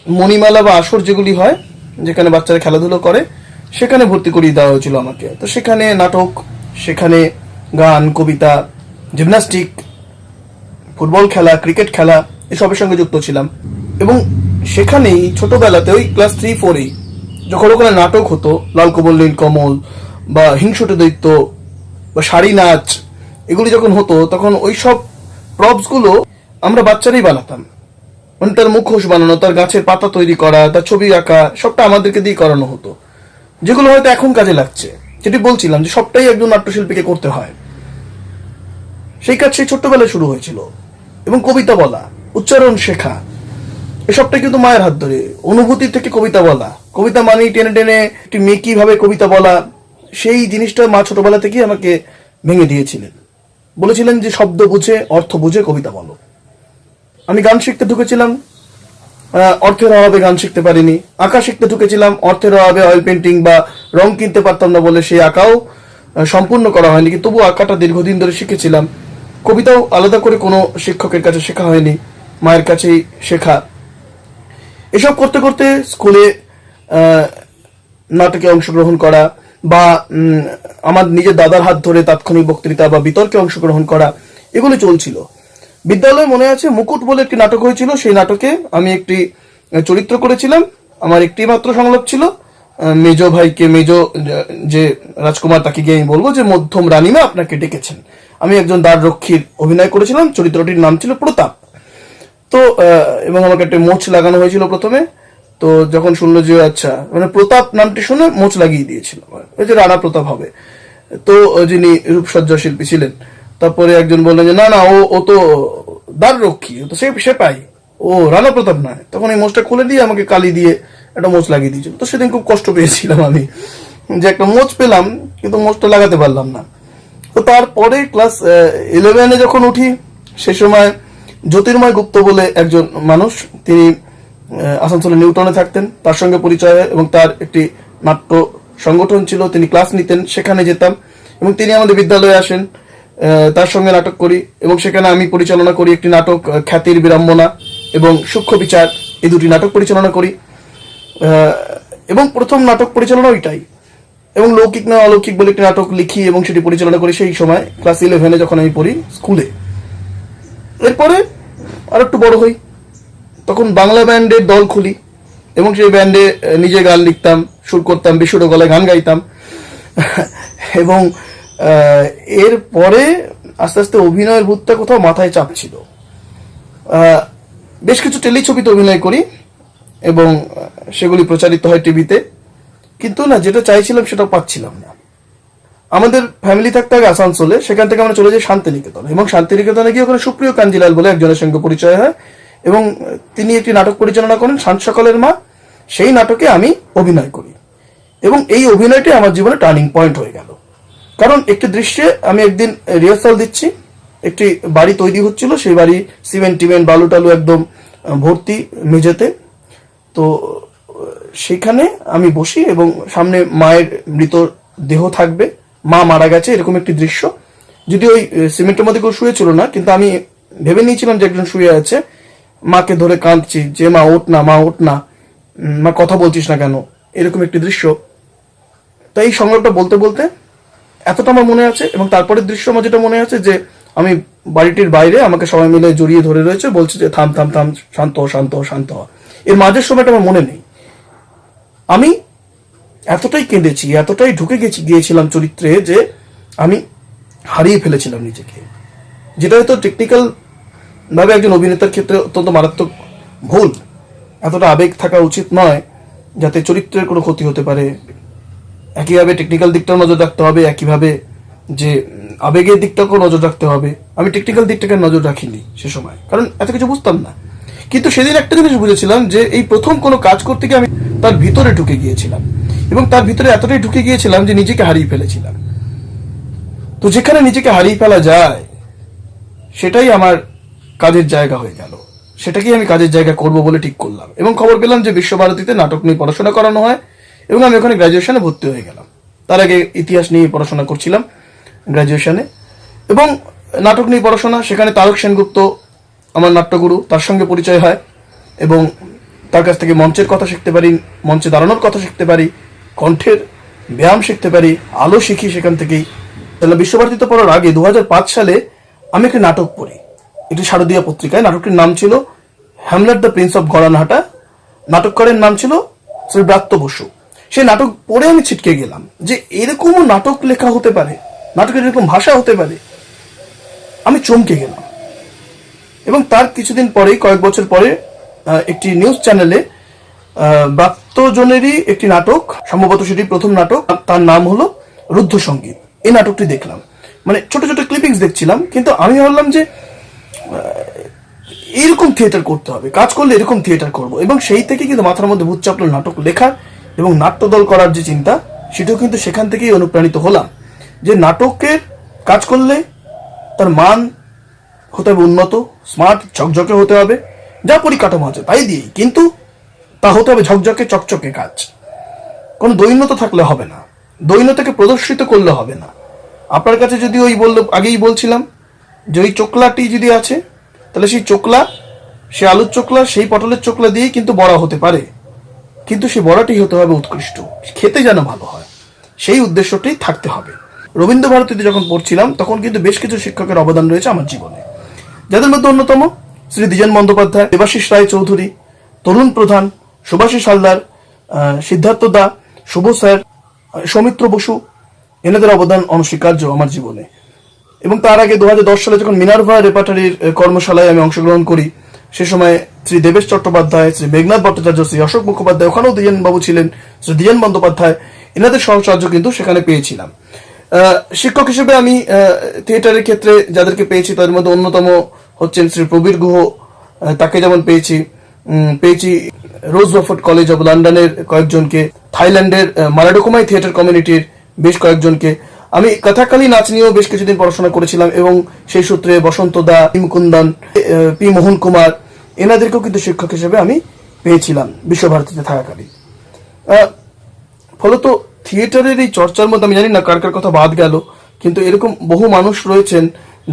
মণিমালা বা আসর যেগুলি হয়, যেখানে বাচ্চারা খেলাধুলো করে, সেখানে ভর্তি করিয়ে দেওয়া হয়েছিল আমাকে। তো সেখানে নাটক, সেখানে গান, কবিতা, জিমন্যাস্টিক, ফুটবল খেলা, ক্রিকেট খেলা এসবের সঙ্গে যুক্ত ছিলাম এবং সেখানেই ছোটবেলাতে ওই ক্লাস 3-4 যখন ওখানে নাটক হতো, লালকমল নীলকমল বা হিংসুটে দৈত্য বা শাড়ি নাচ, এগুলি যখন হতো তখন ওই সব প্রপসগুলো আমরা বাচ্চারাই বানাতাম। মানে তার মুখোশ বানানো, তার গাছের পাতা তৈরি করা, তার ছবি আঁকা, সবটা আমাদেরকে দিয়ে করানো হতো, যেগুলো হয়তো এখন কাজে লাগছে। যেটি বলছিলাম যে সবটাই একজন নাট্যশিল্পীকে করতে হয়। সেই কাজ সেই ছোট্টবেলায় শুরু হয়েছিল এবং কবিতা বলা, উচ্চারণ শেখা, এসবটাই কিন্তু মায়ের হাত ধরে। অনুভূতি থেকে কবিতা বলা, কবিতা মানেই টেনে টেনে একটি মেকি ভাবে কবিতা বলা, সেই জিনিসটা মা ছোটবেলা থেকেই আমাকে ভেঙে দিয়েছিলেন। বলেছিলেন যে শব্দ বুঝে, অর্থ বুঝে কবিতা বলো। আমি গান শিখতে ঢুকেছিলাম, অর্থের অভাবে গান শিখতে পারিনি। আঁকা শিখতে ঢুকেছিলাম, অর্থের অভাবে অয়েল পেন্টিং বা রং কিনতে পারতাম না বলে সেই আঁকাও সম্পূর্ণ করা হয়নি, কিন্তু তবু আঁকাটা দীর্ঘদিন ধরে শিখেছিলাম। কবিতাও আলাদা করে কোনো শিক্ষকের কাছে শেখা হয়নি, মায়ের কাছেই শেখা। এসব করতে করতে স্কুলে নাটকে অংশগ্রহণ করা বা আমার নিজের দাদার হাত ধরে তাৎক্ষণিক বক্তৃতা বা বিতর্কে অংশগ্রহণ করা, এগুলো চলছিল। বিদ্যালয়ে মনে আছে মুকুট বলে একটি নাটক হয়েছিল, সেই নাটকে আমি একটি চরিত্র করেছিলাম। আমার একটি মাত্র সংলাপ ছিল, মেজো ভাইকে, মেজো যে রাজকুমার তাকে গিয়ে আমি বলবো যে মধ্যম রানীমা আপনাকে ডেকেছেন। আমি একজন দ্বাররক্ষীর অভিনয় করেছিলাম, চরিত্রটির নাম ছিল প্রতাপ। তো এবং আমাকে একটা মোচ লাগানো হয়েছিল প্রথমে। তো যখন শুনলো যে আচ্ছা, মানে প্রতাপ নামটি শুনে মোচ লাগিয়ে দিয়েছিল, ওই যে রানা প্রতাপ হবে। তো যিনি রূপসজ্জা শিল্পী ছিলেন, তারপরে একজন বললেন যে না না, ও তো দ্বাররক্ষী, তো সে পাই, ও রানা প্রতাপ নয়। তখন এই মোচটা খুলে দিয়ে আমাকে কালি দিয়ে একটা মোচ লাগিয়ে দিয়েছিল। তো সেদিন খুব কষ্ট পেয়েছিলাম আমি, যে একটা মোচ পেলাম কিন্তু মোচটা লাগাতে পারলাম না। তো তারপরে ক্লাস 11-এ যখন উঠি, সে সময় জ্যোতির্ময় গুপ্ত বলে একজন মানুষ, তিনি আসানসোলে নিউটনে থাকতেন, তার সঙ্গে পরিচয় এবং তার একটি নাট্য সংগঠন ছিল, তিনি ক্লাস নিতেন, সেখানে যেতাম এবং তিনি আমাদের বিদ্যালয়ে আসেন, তার সঙ্গে নাটক করি এবং সেখানে আমি পরিচালনা করি একটি নাটক, খ্যাতির বিড়ম্বনা এবং সূক্ষ্ম বিচার, এই দুটি নাটক পরিচালনা করি। এবং প্রথম নাটক পরিচালনা ওইটাই, এবং লৌকিক না অলৌকিক বলে একটি নাটক লিখি এবং সেটি পরিচালনা করি সেই সময় ক্লাস 11-এ যখন আমি পড়ি স্কুলে। এরপরে আর একটু বড় হই, তখন বাংলা ব্যান্ডের দল খুলি এবং সেই ব্যান্ডে নিজে গান লিখতাম, সুর করতাম, বিশুদ্ধ গলায় গান গাইতাম। এবং এরপরে আস্তে আস্তে অভিনয়ের ভূতটা কোথাও মাথায় চাপছিল। বেশ কিছু টেলিছবিতে অভিনয় করি এবং সেগুলি প্রচারিত হয় টিভিতে, কিন্তু না যেটা চাইছিলাম সেটা পাচ্ছিলাম না। আমাদের ফ্যামিলি থাকতে আগে আসানসোলে, সেখান থেকে আমরা চলে যাই শান্তিনিকেতন এবং শান্তিনিকেতনে গিয়ে ওখানে সুপ্রিয় কাঞ্জিলাল বলে একজনের সঙ্গে পরিচয় হয় এবং তিনি একটি নাটক পরিচালনা করেন, সাত সকালের মা। সেই নাটকে আমি অভিনয় করি এবং এই অভিনয়টি আমার জীবনে টার্নিং পয়েন্ট হয়ে গেল। কারণ একটি দৃশ্যে আমি একদিন রিহার্সাল দিচ্ছি একটি বাড়ি তৈরি হচ্ছিল, সেই বাড়ি সিমেন্ট টিমেন্ট বালু টালু একদম ভর্তি মেঝেতে। তো সেখানে আমি বসি এবং সামনে মায়ের মৃত দেহ থাকবে, মা মারা গেছে এরকম একটি দৃশ্য। যদি ওই সিমেন্টের মধ্যে কেউ শুয়ে ছিল না, কিন্তু আমি ভেবে নিয়েছিলাম যে একজন শুয়ে আছে, মাকে ধরে কাঁদছি যে মা ওঠ না, মা ওঠ না, মা কথা বলছিস না কেন, এরকম একটি দৃশ্য। তাই এই সংলাপটা বলতে বলতে এতটা আমার মনে আছে। এবং তারপরের দৃশ্য আমার যেটা মনে আছে যে আমি বাড়িটির বাইরে, আমাকে সবাই মিলে জড়িয়ে ধরে রয়েছে, বলছে যে থাম থাম থাম, শান্ত হ, শান্ত হ, শান্ত হ। এর মাঝের সময়টা আমার মনে নেই। আমি এতটাই কেঁদেছি, এতটাই ঢুকে গিয়েছিলাম চরিত্রে যে আমি হারিয়ে ফেলেছিলাম নিজেকে, যেটা হয়তো টেকনিক্যাল ভাবে একজন অভিনেতার ক্ষেত্রে অত্যন্ত মারাত্মক ভুল। এতটা আবেগ থাকা উচিত নয় যাতে চরিত্রের কোনো ক্ষতি হতে পারে। একইভাবে টেকনিক্যাল দিকটাও নজর রাখতে হবে, একইভাবে যে আবেগের দিকটাকেও নজর রাখতে হবে। আমি টেকনিক্যাল দিকটাকে নজর রাখিনি সে সময়, কারণ এত কিছু বুঝতাম না। কিন্তু সেদিন একটা জিনিস বুঝেছিলাম যে এই প্রথম কোনো কাজ করতে গিয়ে আমি তার ভিতরে ঢুকে গিয়েছিলাম, এবং তার ভিতরে এতটাই ঢুকে গিয়েছিলাম যে নিজেকে হারিয়ে ফেলেছিলাম। তো যেখানে নিজেকে হারিয়ে ফেলা যায় সেটাই আমার কাজের জায়গা হয়ে গেল, সেটাকেই আমি কাজের জায়গা করব বলে ঠিক করলাম। এবং খবর পেলাম যে বিশ্বভারতীতে নাটক নিয়ে পড়াশোনা করানো হয়, এবং আমি ওখানে গ্র্যাজুয়েশনে ভর্তি হয়ে গেলাম। তার আগে ইতিহাস নিয়ে পড়াশোনা করছিলাম গ্র্যাজুয়েশনে, এবং নাটক নিয়ে পড়াশোনা। সেখানে তারক সেনগুপ্ত আমার নাট্যগুরু, তার সঙ্গে পরিচয় হয় এবং তার কাছ থেকে মঞ্চের কথা শিখতে পারি, মঞ্চে দাঁড়ানোর কথা শিখতে পারি, কণ্ঠের ব্যায়াম শিখতে পারি, আলো শিখি সেখান থেকেই। তাহলে বিশ্বভারতীতে পড়ার আগে 2005 সালে আমি একটি নাটক পড়ি, এটি শারদীয়া পত্রিকায়। নাটকটির নাম ছিল হ্যামলেট দ্য প্রিন্স অফ গড়ানহাটা। নাটককারের নাম ছিল শ্রী ব্রাত্য বসু। সেই নাটক পড়ে আমি ছিটকে গেলাম যে এরকমও নাটক লেখা হতে পারে, নাটকের এরকম ভাষা হতে পারে। আমি চমকে গেলাম। এবং তার কিছুদিন পরেই, কয়েক বছর পরে, একটি নিউজ চ্যানেলে ব্রাত্যজনেরই একটি নাটক, সম্ভবত সেটি প্রথম নাটক, তার নাম হলো রুদ্ধ সঙ্গীত। এই নাটকটি দেখলাম, মানে ছোট ছোট ক্লিপিংস দেখছিলাম, কিন্তু আমি ভাবলাম যে এরকম থিয়েটার করতে হবে, কাজ করলে এরকম থিয়েটার করব। এবং সেই থেকে কিন্তু মাথার মধ্যে ভূত চাপলো নাটক লেখার এবং নাট্যদল করার যে চিন্তা, সেটাও কিন্তু সেখান থেকেই অনুপ্রাণিত হলাম যে নাটকের কাজ করলে তার মান হতে হবে উন্নত, স্মার্ট, ঝকঝকে হতে হবে, যা পরিকাঠামো আছে তাই দিয়েই, কিন্তু তা হতে হবে ঝকঝকে চকচকে কাজ। কোনো দৈন্যতা থাকলে হবে না, দৈন্যতাকে প্রদর্শিত করলে হবে না। আপনার কাছে যদি ওই আগেই বলছিলাম যে ওই চোকলাটি যদি আছে, তাহলে সেই চোকলা, সে আলুর চোকলা, সেই পটলের চোকলা দিয়েই কিন্তু বড়া হতে পারে, কিন্তু সেই বড়াটি হতে হবে উৎকৃষ্ট, খেতে যেন ভালো হয়, সেই উদ্দেশ্যটি থাকতে হবে। রবীন্দ্র ভারতীতে যখন পড়ছিলাম তখন কিন্তু বেশ কিছু শিক্ষকের অবদান রয়েছে আমার জীবনে, যাদের মধ্যে অন্যতম শ্রী দ্বিজেন বন্দ্যোপাধ্যায়, দেবাশিস রায় চৌধুরী, তরুণ প্রধান, সুভাষিস হালদার, সিদ্ধার্থ দা, শুভ স্যার, সৌমিত্র বসু। এনাদের অবদান অনস্বীকার্য আমার জীবনে। এবং তার আগে 2010 সালে যখন মিনার্ভা রেপার্টারির কর্মশালায় আমি অংশগ্রহণ করি, সে সময় শ্রী দেবেশ চট্টোপাধ্যায়, শ্রী মেঘনাথ ভট্টাচার্য, শ্রী অশোক মুখোপাধ্যায়, ওখানেও দ্বিজেন বাবু ছিলেন, শ্রী দ্বিজেন বন্দ্যোপাধ্যায়, এনাদের সহসাহায্য কিন্তু সেখানে পেয়েছিলাম। শিক্ষক হিসেবে আমি থিয়েটারের ক্ষেত্রে যাদেরকে পেয়েছি তাদের মধ্যে অন্যতম হচ্ছেন শ্রী প্রবীর গুহ, তাকে যেমন পেয়েছি রোজ বাফোর্ড কলেজ অব লন্ডনের কয়েকজনকে, থাইল্যান্ডের মারাডোকুমাই থিয়েটার কমিউনিটির বেশ কয়েকজনকে। আমি কথাকালী নাচ নিয়েও বেশ কিছুদিন পড়াশোনা করেছিলাম, এবং সেই সূত্রে বসন্ত দা, মুকুন্দন, পি মোহন কুমার, এনাদেরকেও কিন্তু শিক্ষক হিসেবে আমি পেয়েছিলাম বিশ্বভারতীতে থাকাকালীন। ফলত থিয়েটারের এই চর্চার মধ্যে আমি জানি না কার কার কথা বাদ গেল, কিন্তু এরকম বহু মানুষ রয়েছেন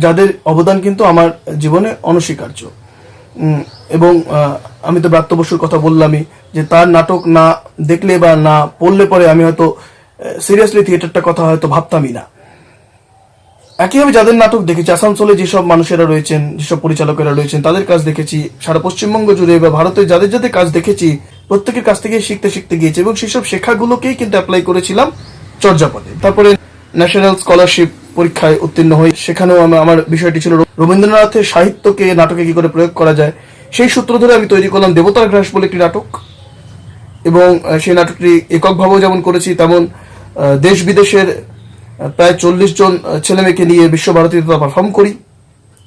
যাদের অবদান কিন্তু আমার জীবনে অনস্বীকার্য। এবং আমি তো ব্রাত্য বসুর কথা বললামই, যে তার নাটক না দেখলে বা না পড়লে পরে আমি হয়তো সিরিয়াসলি থিয়েটারটা কথা হয়তো ভাবতামই না। একইভাবে যাদের নাটক দেখেছি, আসানসোলে যেসব মানুষেরা রয়েছেন, যেসব পরিচালকেরা রয়েছেন, তাদের কাজ দেখেছি, সারা পশ্চিমবঙ্গ জুড়ে বা ভারতে যাদের যাদের কাজ দেখেছি, প্রত্যেকের কাছ থেকে শিখতে গিয়েছি, এবং সেসব শেখাগুলোকেই কিন্তু অ্যাপ্লাই করেছিলাম চর্যাপদে। তারপরে ন্যাশনাল স্কলারশিপ পরীক্ষায় উত্তীর্ণ হই, সেখানেও আমার বিষয়টি ছিল রবীন্দ্রনাথের সাহিত্যকে নাটকে কি করে প্রয়োগ করা যায়। সেই সূত্র ধরে আমি তৈরি করলাম দেবতার গ্রাস বলে একটি নাটক, এবং সেই নাটকটি এককভাবেও যেমন করেছি, তেমন দেশ বিদেশের প্রায় 40 জন ছেলেমেয়েকে নিয়ে বিশ্বভারতীতে পারফর্ম করি,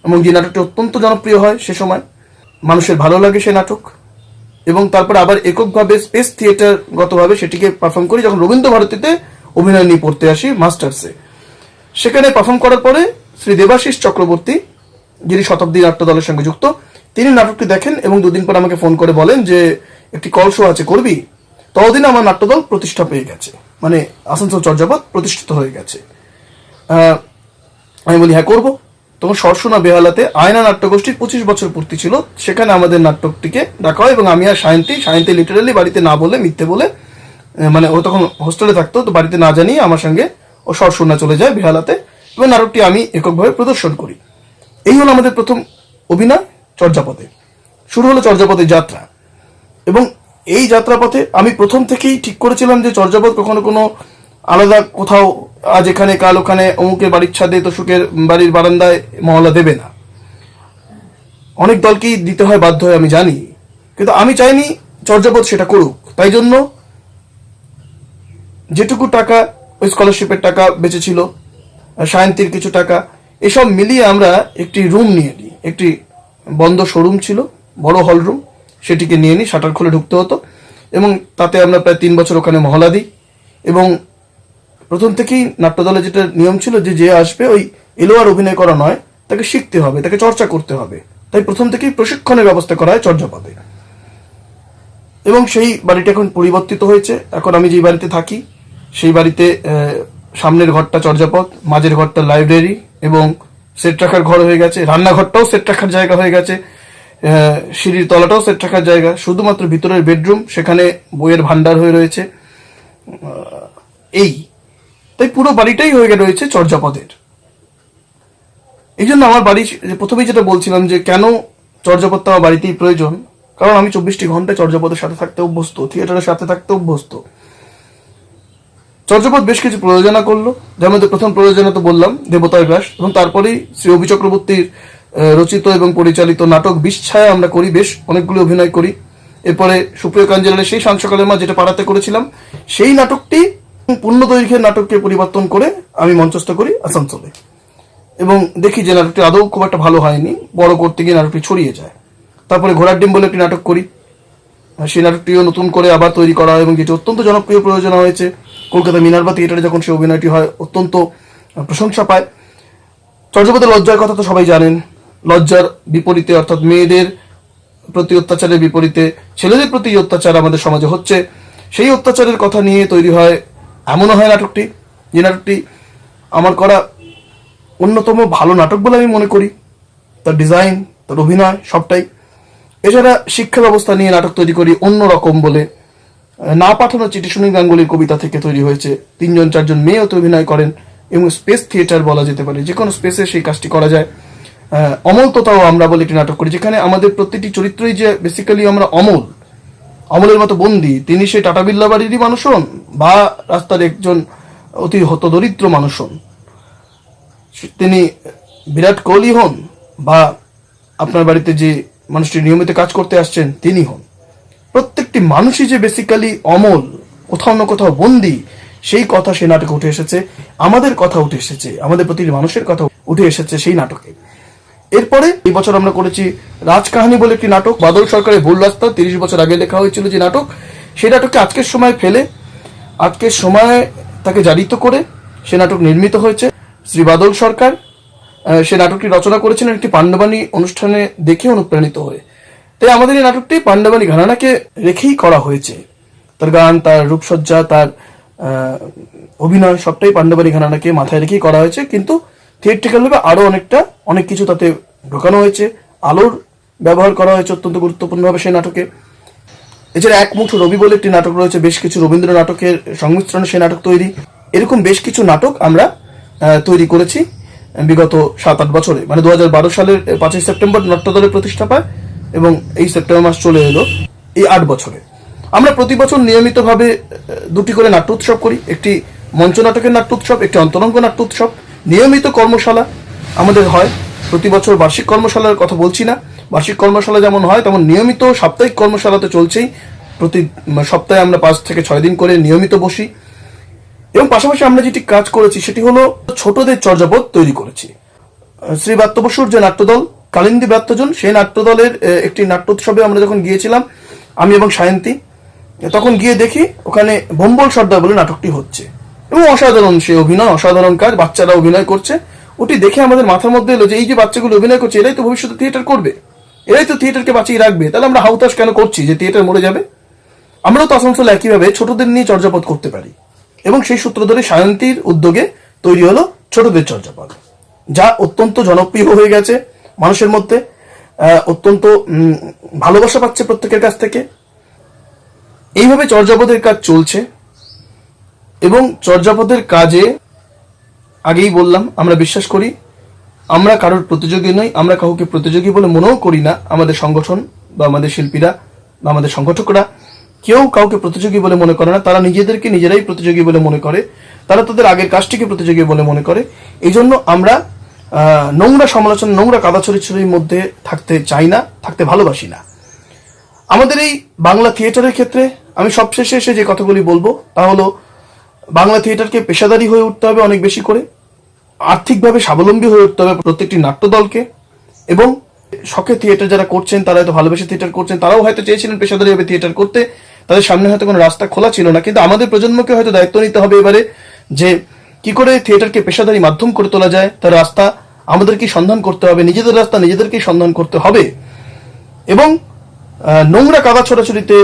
এবং যে নাটকটি অত্যন্ত জনপ্রিয় হয় সে সময়, মানুষের ভালো লাগে সে নাটক। এবং তারপর আবার এককভাবে স্পেস থিয়েটার গতভাবে সেটিকে পারফর্ম করি যখন রবীন্দ্র ভারতীতে অভিনয় নিয়ে পড়তে আসি মাস্টার্সে। সেখানে পারফর্ম করার পরে শ্রী দেবাশিস চক্রবর্তী যিনি শতাব্দী নাট্য দলের সঙ্গে যুক্ত, তিনি নাটকটি দেখেন এবং দুদিন পর আমাকে ফোন করে বলেন যে একটি কল শো আছে, করবি? ততদিন আমার নাট্যদল প্রতিষ্ঠা পেয়ে গেছে, মানে আসানসোল চর্যাপদ প্রতিষ্ঠিত হয়ে গেছে। আমি বলি হ্যাঁ করবো। তখন সরসোনা বেহালাতে আয়না নাট্যগোষ্ঠীর 25 বছর পূর্তি ছিল, সেখানে আমাদের নাটকটিকে ডাকা হয় এবং আমি আর সায়ন্তী লিটারালি বাড়িতে না বলে, মিথ্যে বলে, মানে ও তখন হোস্টেলে থাকতো, তো বাড়িতে না জানিয়ে আমার সঙ্গে ও সরসোনা চলে যায় বেহালাতে এবং নাটকটি আমি এককভাবে প্রদর্শন করি। এই হলো আমাদের প্রথম অভিনয় চর্যাপদে। শুরু হলো চর্যাপদের যাত্রা এবং এই যাত্রাপথে আমি প্রথম থেকেই ঠিক করেছিলাম যে চর্যাপদ কখনো কোনো আলাদা কোথাও আজ এখানে কাল ওখানে অমুকের বাড়ির ছাদে তসুকের বাড়ির বারান্দায় মহল্লা দেবে না। অনেক দলকেই দিতে হয় বাধ্য হয় আমি জানি, কিন্তু আমি চাইনি চর্যাপদ সেটা করুক। তাই জন্য যেটুকু টাকা ওই স্কলারশিপের টাকা বেঁচেছিল, সায়ন্তীর কিছু টাকা, এসব মিলিয়ে আমরা একটি রুম নিয়ে নিই। একটি বন্ধ শোরুম ছিল, বড় হল রুম, সেটিকে নিয়ে নিই। শাটার খুলে ঢুকতে হতো এবং তাতে আমরা প্রায় 3 বছর ওখানে মহলা দিই। এবং প্রথম থেকেই নাট্যদলে যেটা নিয়ম ছিল যে আসবে ওই এলো আর অভিনয় করা নয়, তাকে শিখতে হবে, তাকে চর্চা করতে হবে। তাই প্রথম থেকেই প্রশিক্ষণের ব্যবস্থা করা হয় চর্যাপদে। এবং সেই বাড়িটা এখন পরিবর্তিত হয়েছে। এখন আমি যে বাড়িতে থাকি সেই বাড়িতে সামনের ঘরটা চর্যাপদ, মাঝের ঘরটা লাইব্রেরি এবং সেট রাখার ঘর হয়ে গেছে, রান্নাঘরটাও সেট রাখার জায়গা হয়ে গেছে, সিঁড়ির তলাটাও সেট রাখার জায়গা, শুধুমাত্র ভিতরের বেডরুম সেখানে বইয়ের ভান্ডার হয়ে রয়েছে। এই তাই পুরো বাড়িটাই হয়ে রয়েছে চর্যাপদের। এই জন্য আমার বাড়ি, প্রথমেই যেটা বলছিলাম যে কেন চর্যাপদটা আমার বাড়িতেই প্রয়োজন, কারণ আমি 24টি ঘন্টা চর্যাপদের সাথে থাকতে অভ্যস্ত, থিয়েটারের সাথে থাকতে অভ্যস্ত। চর্যাপদ বেশ কিছু প্রযোজনা করলো, যার মধ্যে প্রথম প্রযোজনা তো বললাম দেবতার গ্রাস, এবং তারপরেই শ্রী অভি চক্রবর্তীর রচিত এবং পরিচালিত নাটক বিষছায়া আমরা করি, বেশ অনেকগুলো অভিনয় করি। এরপরে সুপ্রিয় কাঞ্জিলালের সেই সাত সকালের মা যেটা পাড়াতে করেছিলাম, সেই নাটকটি পূর্ণ দৈর্ঘ্যের নাটককে পরিবর্তন করে আমি মঞ্চস্থ করি আসানসোলে এবং দেখি যে নাটকটি আদৌ খুব একটা ভালো হয়নি, বড় করতে গিয়ে নাটকটি ছড়িয়ে যায়। তারপরে ঘোড়ার ডিম বলে একটি নাটক করি, সেই নাটকটিও নতুন করে আবার তৈরি করা হয় এবং যেটি অত্যন্ত জনপ্রিয় প্রযোজনা হয়েছে। কলকাতা মিনার্ভা থিয়েটারে যখন সেই অভিনয়টি হয় অত্যন্ত প্রশংসা পায়। চর্যাপদের লজ্জার কথা তো সবাই জানেন, লজ্জার বিপরীতে অর্থাৎ মেয়েদের প্রতি অত্যাচারের বিপরীতে ছেলেদের প্রতি অত্যাচার আমাদের সমাজে হচ্ছে, সেই অত্যাচারের কথা নিয়ে তৈরি হয় এমনও হয় নাটকটি, যে নাটকটি আমার করা অন্যতম ভালো নাটক বলে আমি মনে করি, তার ডিজাইন, তার অভিনয় সবটাই। এছাড়া শিক্ষা ব্যবস্থা নিয়ে নাটক তৈরি করি অন্যরকম বলে, না পাঠানো চিঠি সুনীল গাঙ্গুলির কবিতা থেকে তৈরি হয়েছে। 3-4 মেয়েও তো অভিনয় করেন এবং স্পেস থিয়েটার বলা যেতে পারে, যে কোনো স্পেসে সেই কাজটি করা যায়। অমলতাও আমরা বলে একটি নাটক করি, যেখানে আমাদের প্রতিটি চরিত্রই যে বেসিক্যালি আমরা অমলের মতো বন্দী, তিনি সেই টাটা বিল্লা বাড়িরই মানুষ হন বা রাস্তার একজন অতি হতদরিদ্র মানুষ হন, তিনি বিরাট কোহলি হন বা আপনার বাড়িতে যে মানুষটি নিয়মিত কাজ করতে আসছেন তিনি হন, প্রত্যেকটি মানুষই যে বেসিক্যালি অমল, কোথাও না কোথাও বন্দী, সেই কথা সেই নাটকে উঠে এসেছে। আমাদের কথা উঠে এসেছে, আমাদের প্রতিটি মানুষের কথা উঠে এসেছে সেই নাটকে। এরপরে এই বছর আমরা করেছি রাজকাহানি বলে একটি নাটক, বাদল সরকারের ভুল রাস্তা, 30 বছর আগে লেখা হয়েছিল যে নাটক, সেই নাটককে আজকের সময় ফেলে আজকের সময় তাকে জারিত করে সে নাটক নির্মিত হয়েছে। শ্রী বাদল সরকার সে নাটকটি রচনা করেছিলেন একটি পাণ্ডবানী অনুষ্ঠানে দেখে অনুপ্রাণিত হয়ে। তাই আমাদের এই নাটকটি পাণ্ডবানী ঘরানাকে রেখেই করা হয়েছে, তার গান, তার রূপসজ্জা, তার অভিনয় সবটাই পাণ্ডবানী ঘরানাকে মাথায় রেখেই করা হয়েছে, কিন্তু থিয়েট্রিক্যাল ভাবে আরো অনেক কিছু তাতে ঢোকানো হয়েছে। আলোর ব্যবহার করা হয়েছে অত্যন্ত গুরুত্বপূর্ণভাবে সেই নাটকে। এছাড়া এক মুঠো রবি বলে একটি নাটক রয়েছে, বেশ কিছু রবীন্দ্র নাটকের সংমিশ্রণে সেই নাটক তৈরি। এরকম বেশ কিছু নাটক আমরা তৈরি করেছি বিগত 7-8 বছরে, মানে 2012 সালের 5 সেপ্টেম্বর নাট্যদলের প্রতিষ্ঠা পায় এবং এই সেপ্টেম্বর মাস চলে এলো এই 8 বছরে। আমরা প্রতি বছর নিয়মিতভাবে 2টি করে নাট্য উৎসব করি, একটি মঞ্চ নাটকের নাট্য উৎসব, একটি অন্তরঙ্গ নাট্য উৎসব। নিয়মিত কর্মশালা আমাদের হয় প্রতি বছর, বার্ষিক কর্মশালার কথা বলছি না, বার্ষিক কর্মশালা যেমন হয় তেমন নিয়মিত সাপ্তাহিক কর্মশালা তো চলছেই। প্রতি সপ্তাহে আমরা 5 থেকে 6 দিন করে নিয়মিত বসি এবং পাশাপাশি আমরা যেটি কাজ করেছি সেটি হলো ছোটদের চর্যাপদ তৈরি করেছি। শ্রী ব্রাত্য বসুর যে নাট্যদল কালিন্দী ব্রাত্যজন, সেই নাট্যদলের একটি নাট্য উৎসবে আমরা যখন গিয়েছিলাম আমি এবং সায়ন্তী, তখন গিয়ে দেখি ওখানে ভম্বল সর্দার বলে নাটকটি হচ্ছে এবং অসাধারণ সে অভিনয়, অসাধারণ কাজ, বাচ্চারা অভিনয় করছে, ওটি দেখে আমাদের মাথার মধ্যে এলো যে এই যে বাচ্চাগুলো অভিনয় করছে এরাই তো ভবিষ্যতে থিয়েটার করবে, এরাই তো থিয়েটারকে বাঁচিয়ে রাখবে, তাহলে আমরা হাউতাস কেন করছি যে থিয়েটার মরে যাবে? আমরাও তো আসানসোলে একইভাবে ছোটদের নিয়ে চর্যাপদ করতে পারি, এবং সেই সূত্র ধরে সায়ন্তীর উদ্যোগে তৈরি হলো ছোটদের চর্যাপদ, যা অত্যন্ত জনপ্রিয় হয়ে গেছে মানুষের মধ্যে, অত্যন্ত ভালোবাসা পাচ্ছে প্রত্যেকের কাছ থেকে। এইভাবে চর্যাপদের কাজ চলছে, এবং চর্যাপদের কাজে আগেই বললাম আমরা বিশ্বাস করি, আমরা কারোর প্রতিযোগী নই, আমরা কাউকে প্রতিযোগী বলে মনেও করি না। আমাদের সংগঠন বা আমাদের শিল্পীরা বা আমাদের সংগঠকরা কেউ কাউকে প্রতিযোগী বলে মনে করে না, তারা নিজেদেরকে নিজেরাই প্রতিযোগী বলে মনে করে, তারা তাদের আগের কাজটিকে প্রতিযোগী বলে মনে করে। এই জন্য আমরা নোংরা সমালোচনা, নোংরা কাদা ছড়িছড়ির মধ্যে থাকতে চাই না, থাকতে ভালোবাসি না। আমাদের এই বাংলা থিয়েটারের ক্ষেত্রে আমি সবশেষে এসে যে কথাগুলি বলবো তা হলো, বাংলা থিয়েটারকে পেশাদারি হয়ে উঠতে হবে অনেক বেশি করে, আর্থিকভাবে স্বাবলম্বী হয়ে উঠতে হবে প্রত্যেকটি নাট্যদলকে, এবং শখে থিয়েটার যারা করছেন তারা হয়তো ভালোবেসে থিয়েটার করছেন, তারাও হয়তো চেয়েছিলেন পেশাদারিভাবে থিয়েটার করতে, তাদের সামনে হয়তো কোনো রাস্তা খোলা ছিল না, কিন্তু আমাদের প্রজন্মকে হয়তো দায়িত্ব নিতে হবে এবারে যে কি করে থিয়েটারকে পেশাদারি মাধ্যম করে তোলা যায়, তার রাস্তা আমাদেরকেই সন্ধান করতে হবে, নিজেদের রাস্তা নিজেদেরকেই সন্ধান করতে হবে। এবং নোংরা কাদা ছোড়াছড়িতে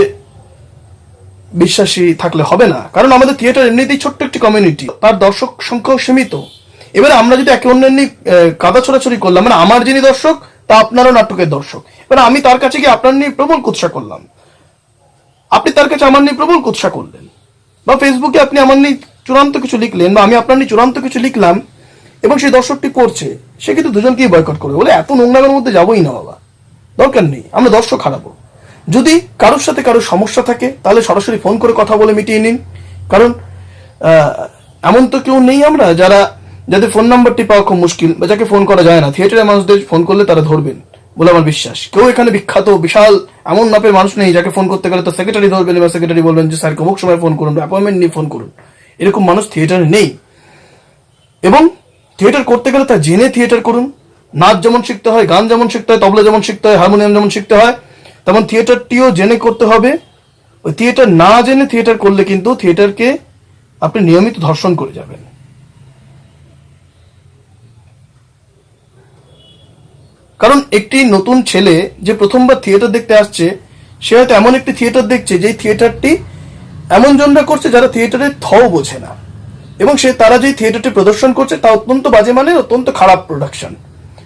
বিশ্বাসী থাকলে হবে না, কারণ আমাদের থিয়েটার এমনিতেই ছোট্ট একটি কমিউনিটি, তার দর্শক সংখ্যাও সীমিত। এবারে আমরা যদি একে অন্যের নিয়ে কাদা ছোড়াছড়ি করলাম, মানে আমার যিনি দর্শক তা আপনারও নাটকের দর্শক, এবার আমি তার কাছে গিয়ে আপনার নিয়ে প্রবল কুৎসা করলাম, আপনি তার কাছে আমার নিয়ে প্রবল কুৎসা করলেন, বা ফেসবুকে আপনি আমার নিয়ে চূড়ান্ত কিছু লিখলেন, বা আমি আপনার নিয়ে চূড়ান্ত কিছু লিখলাম, এবং সেই দর্শকটি পড়ছে, সে কিন্তু দুজনকেই বয়কট করবে, বলে এত নোংরামের মধ্যে যাবোই না বাবা, দরকার নেই, আমরা দর্শক হারাবো। যদি কারোর সাথে কারোর সমস্যা থাকে তাহলে সরাসরি ফোন করে কথা বলে মিটিয়ে নিন, কারণ এমন তো কেউ নেই আমরা যাদের ফোন নাম্বারটি পাওয়া খুব মুশকিল, বা যাকে ফোন করা যায় না। থিয়েটারের মানুষদের ফোন করলে তারা ধরবেন বলে আমার বিশ্বাস। কেউ এখানে বিখ্যাত বিশাল এমন মাপের মানুষ নেই যাকে ফোন করতে গেলে তো সেক্রেটারি ধরবেন, এবার সেক্রেটারি বলবেন যে স্যার অমুক সময় ফোন করুন, অ্যাপয়েন্টমেন্ট নিয়ে ফোন করুন, এরকম মানুষ থিয়েটারে নেই। এবং থিয়েটার করতে গেলে তা জেনে থিয়েটার করুন, নাচ যেমন শিখতে হয়, গান যেমন শিখতে হয়, তবলা যেমন শিখতে হয়, হারমোনিয়াম যেমন শিখতে হয়, তেমন থিয়েটারটিও জেনে করতে হবে। ওই থিয়েটার না জেনে থিয়েটার করলে কিন্তু থিয়েটারকে আপনি নিয়মিত ধর্ষণ করে যাবেন। কারণ একটি নতুন ছেলে যে প্রথমবার থিয়েটার দেখতে আসছে, সে হয়তো এমন একটি থিয়েটার দেখছে যে থিয়েটারটি এমন জনরা করছে যারা থিয়েটারের থও বোঝে না, এবং তারা যে থিয়েটারটি প্রদর্শন করছে তা অত্যন্ত বাজে, মানে অত্যন্ত খারাপ প্রোডাকশন।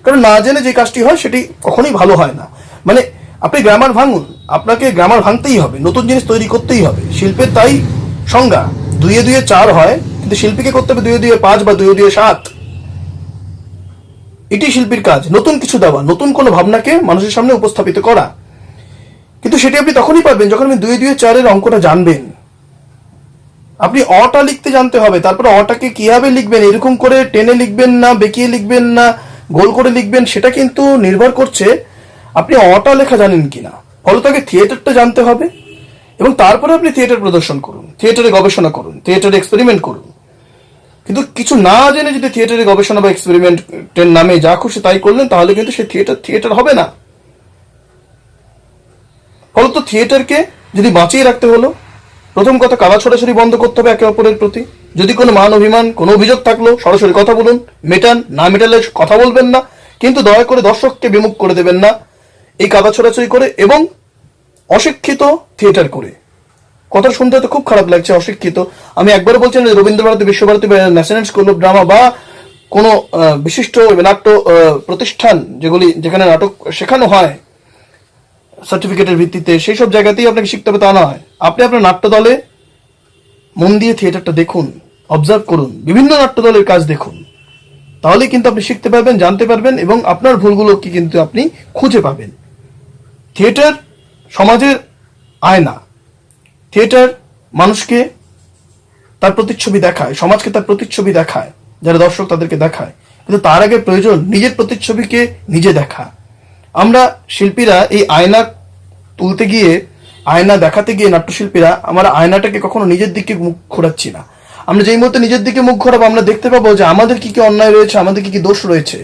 কারণ না জেনে যে কাজটি হয় সেটি কখনোই ভালো হয় না। মানে আপনি গ্রামার ভাঙুন, আপনাকে গ্রামার ভাঙতেই হবে, নতুন জিনিস তৈরি করতেই হবে। শিল্পের তাই সংজ্ঞা, 2 এ 2 4 হয়, কিন্তু শিল্পীকে করতে হবে 2 এ 2 5 বা 2 এ 2 7। এটি শিল্পীর কাজ, নতুন কিছু দেওয়া, নতুন কোনো ভাবনাকে মানুষের সামনে উপস্থাপিত করা। কিন্তু সেটি আপনি তখনই পারবেন যখন আপনি 2 এ 2 4 এর অঙ্কটা জানবেন। আপনি অটা লিখতে জানতে হবে, তারপরে অটাকে কিভাবে লিখবেন, এরকম করে টেনে লিখবেন না, বেঁকিয়ে লিখবেন না, গোল করে লিখবেন, সেটা কিন্তু নির্ভর করছে আপনি অটা লেখা জানেন কিনা। ফলত আগে থিয়েটারটা জানতে হবে, এবং তারপরে আপনি থিয়েটার প্রদর্শন করুন, থিয়েটারে গবেষণা করুন, থিয়েটারে এক্সপেরিমেন্ট করুন। কিন্তু কিছু না জেনে যদি থিয়েটারে গবেষণা বা এক্সপেরিমেন্টের নামে যা খুশি তাই করলেন, তাহলে কিন্তু সে থিয়েটার হবে না। ফলত থিয়েটারকে যদি বাঁচিয়ে রাখতে হলো, প্রথম কথা কাদা ছোড়াছড়ি বন্ধ করতে হবে একে অপরের প্রতি। যদি কোনো মান অভিমান, কোনো অভিযোগ থাকলো সরাসরি কথা বলুন, মেটান, না মেটালে কথা বলবেন না, কিন্তু দয়া করে দর্শককে বিমুখ করে দেবেন না এই কাদা ছোড়াছড়ি করে এবং অশিক্ষিত থিয়েটার করে। কথা শুনতে তো খুব খারাপ লাগছে, অশিক্ষিত। আমি একবার বলছি না Rabindra Bharati, Visva Bharati, national school of drama বা কোনো বিশিষ্ট নাট্য প্রতিষ্ঠান যেখানে নাটক শেখানো হয় সার্টিফিকেটের ভিত্তিতে, সেই সব জায়গাতেই আপনাকে শিখতে হবে তা নয়। আপনি আপনার নাট্য দলে মন দিয়ে থিয়েটারটা দেখুন, অবজার্ভ করুন, বিভিন্ন নাট্য দলের কাজ দেখুন, তাহলেই কিন্তু আপনি শিখতে পারবেন, জানতে পারবেন, এবং আপনার ভুলগুলোকে কিন্তু আপনি খুঁজে পাবেন। থিয়েটার সমাজের আয়না, থিয়েটার মানুষকে তার প্রতিচ্ছবি দেখায়, সমাজকে তার প্রতিচ্ছবি দেখায়, যারা দর্শক তাদেরকে দেখায়, কিন্তু তার আগে প্রয়োজন নিজের প্রতিচ্ছবিকে নিজে দেখা। আমরা শিল্পীরা এই আয়না তুলতে গিয়ে, আয়না দেখাতে গিয়ে নাট্যশিল্পীরা আমরা আয়নাটাকে কখনো নিজের দিকে মুখ ঘোরাচ্ছি না। আমরা যেই মুহূর্তে নিজের দিকে মুখ ঘোরাবো, আমরা দেখতে পাবো যে আমাদের কি কি অন্যায় রয়েছে, আমাদের কি কি দোষ রয়েছে,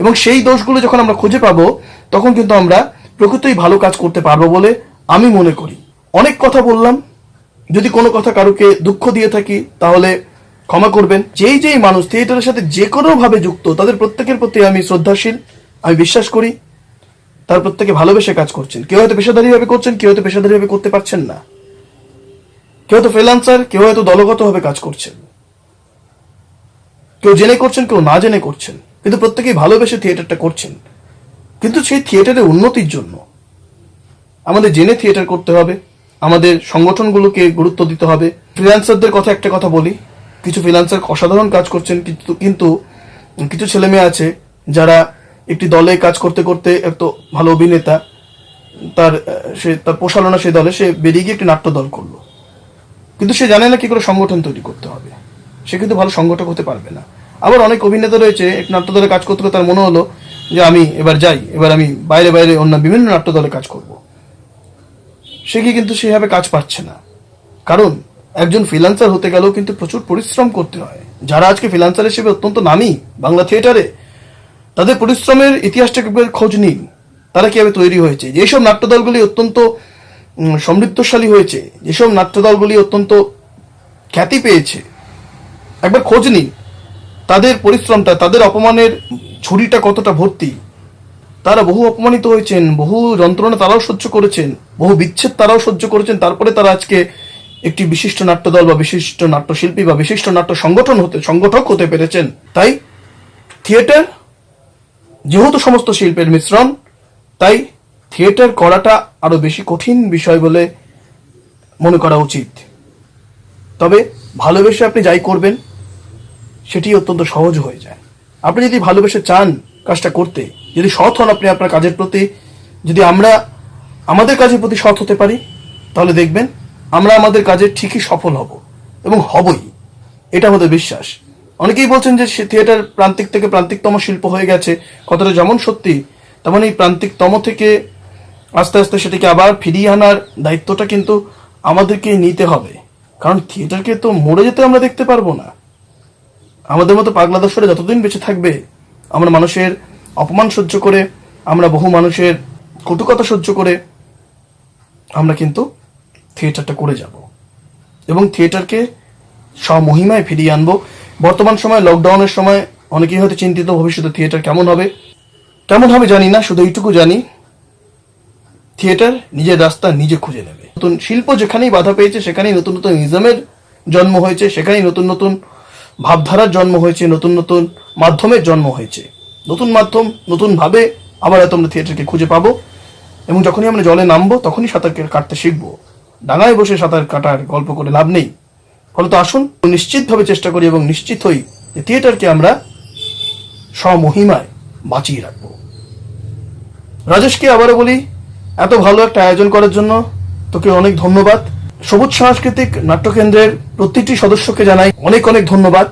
এবং সেই দোষগুলো যখন আমরা খুঁজে পাবো, তখন কিন্তু আমরা প্রকৃতই ভালো কাজ করতে পারবো বলে আমি মনে করি। অনেক কথা বললাম, যদি কোনো কথা কারোকে দুঃখ দিয়ে থাকি তাহলে ক্ষমা করবেন। যেই মানুষ থিয়েটারের সাথে যে কোনো ভাবে যুক্ত, তাদের প্রত্যেকের প্রতি আমি শ্রদ্ধাশীল। আমি বিশ্বাস করি তার প্রত্যেকে ভালোবেসে কাজ করছেন। কেউ হয়তো পেশাদারিভাবে করছেন, কেউ হয়তো পেশাদারিভাবে করতে পারছেন না, কেউ হয়তো ফ্রিল্যান্সার, কেউ হয়তো দলগতভাবে কাজ করছেন, কেউ জেনে করছেন, কেউ না জেনে করছেন, কিন্তু প্রত্যেকেই ভালোবেসে থিয়েটারটা করছেন। কিন্তু সেই থিয়েটারের উন্নতির জন্য আমাদের জেনে থিয়েটার করতে হবে, আমাদের সংগঠনগুলোকে গুরুত্ব দিতে হবে। ফ্রিল্যান্সারদের কথা একটা কথা বলি, কিছু ফ্রিল্যান্সার অসাধারণ কাজ করছেন, কিন্তু কিছু ছেলে মেয়ে আছে যারা একটি দলে কাজ করতে করতে এত ভালো অভিনেতা, তার পোষালো না সেই দলে, সে বেরিয়ে গিয়ে একটি নাট্য দল করলো, কিন্তু সে জানে না কি করে সংগঠন তৈরি করতে হবে, সে কিন্তু ভালো সংগঠক হতে পারবে না। আবার অনেক অভিনেতা রয়েছে এক নাট্য দলে কাজ করতে করতে তার মনে হলো যে আমি এবার যাই, এবার আমি বাইরে বাইরে অন্য বিভিন্ন নাট্য দলে কাজ করব, সে কি কিন্তু সেভাবে কাজ পাচ্ছে না। কারণ একজন ফ্রিল্যান্সার হতে গেলেও কিন্তু প্রচুর পরিশ্রম করতে হয়। যারা আজকে ফ্রিল্যান্সার হিসেবে অত্যন্ত নামী বাংলা থিয়েটারে, তাদের পরিশ্রমের ইতিহাসটাকে খোঁজ নিন, তারা কিভাবে তৈরি হয়েছে। যেসব নাট্যদলগুলি অত্যন্ত সমৃদ্ধশালী হয়েছে, যেসব নাট্যদলগুলি অত্যন্ত খ্যাতি পেয়েছে, একবার খোঁজ নিন তাদের পরিশ্রমটা, তাদের অপমানের ঝুড়িটা কতটা ভর্তি। তারা বহু অপমানিত হয়েছেন, বহু যন্ত্রণা তারাও সহ্য করেছেন, বহু বিচ্ছেদ তারাও সহ্য করেছেন, তারপরে তারা আজকে একটি বিশিষ্ট নাট্যদল বা বিশিষ্ট নাট্যশিল্পী বা বিশিষ্ট নাট্য সংগঠক হতে পেরেছেন। তাই থিয়েটার যেহেতু সমস্ত শিল্পের মিশ্রণ, তাই থিয়েটার করাটা আরো বেশি কঠিন বিষয় বলে মনে করা উচিত। তবে ভালোবেসে আপনি যাই করবেন সেটি অত্যন্ত সহজ হয়ে যায়। আপনি যদি ভালোবেসে চান কাজটা করতে, যদি সৎ হন আপনি আপনার কাজের প্রতি, যদি আমরা আমাদের কাজের প্রতি সৎ হতে পারি, তাহলে দেখবেন আমরা আমাদের কাজে ঠিকই সফল হব এবং হবই, এটা আমাদের বিশ্বাস। অনেকেই বলছেন যে থিয়েটার প্রান্তিক থেকে প্রান্তিকতম শিল্প হয়ে গেছে, কথাটা যেমন সত্যি তেমন এই প্রান্তিকতম থেকে আস্তে আস্তে সেটাকে আবার ফিরিয়ে আনার দায়িত্বটা কিন্তু আমাদেরকে নিতে হবে। কারণ থিয়েটারকে তো মরে যেতে আমরা দেখতে পারবো না। আমাদের মতো পাগলা দর্শকরা যতদিন বেঁচে থাকবে, আমরা মানুষের অপমান সহ্য করে, আমরা বহু মানুষের কটুকথা সহ্য করে আমরা কিন্তু থিয়েটারটা করে যাব এবং থিয়েটারকে স্বমহিমায় ফিরিয়ে আনবো। বর্তমান সময় লকডাউনের সময় অনেকেই হয়তো চিন্তিত ভবিষ্যতে থিয়েটার কেমন হবে জানি না, শুধু এইটুকু জানি থিয়েটার নিজের রাস্তা নিজে খুঁজে নেবে। নতুন শিল্প যেখানেই বাধা পেয়েছে সেখানেই নতুন নতুন ইজমের জন্ম হয়েছে, সেখানেই নতুন নতুন ভাবধারার জন্ম হয়েছে, নতুন নতুন মাধ্যমের জন্ম হয়েছে। নতুন মাধ্যম, নতুন ভাবে আবার হয়তো আমরা থিয়েটারকে খুঁজে পাবো এবং যখনই আমরা জলে নামবো তখনই সাঁতার কাটতে শিখবো। ডাঙায় বসে সাঁতার কাটার গল্প করে লাভ নেই। ফলত আসুন নিশ্চিতভাবে চেষ্টা করি এবং নিশ্চিত হই যে থিয়েটারকে আমরা স্বমহিমায় বাঁচিয়ে রাখবো। রাজেশকে আবারও বলি, এত ভালো একটা আয়োজন করার জন্য তোকে অনেক ধন্যবাদ। সবুজ সাংস্কৃতিক নাট্যকেন্দ্রের প্রতিটি সদস্যকে জানাই অনেক অনেক ধন্যবাদ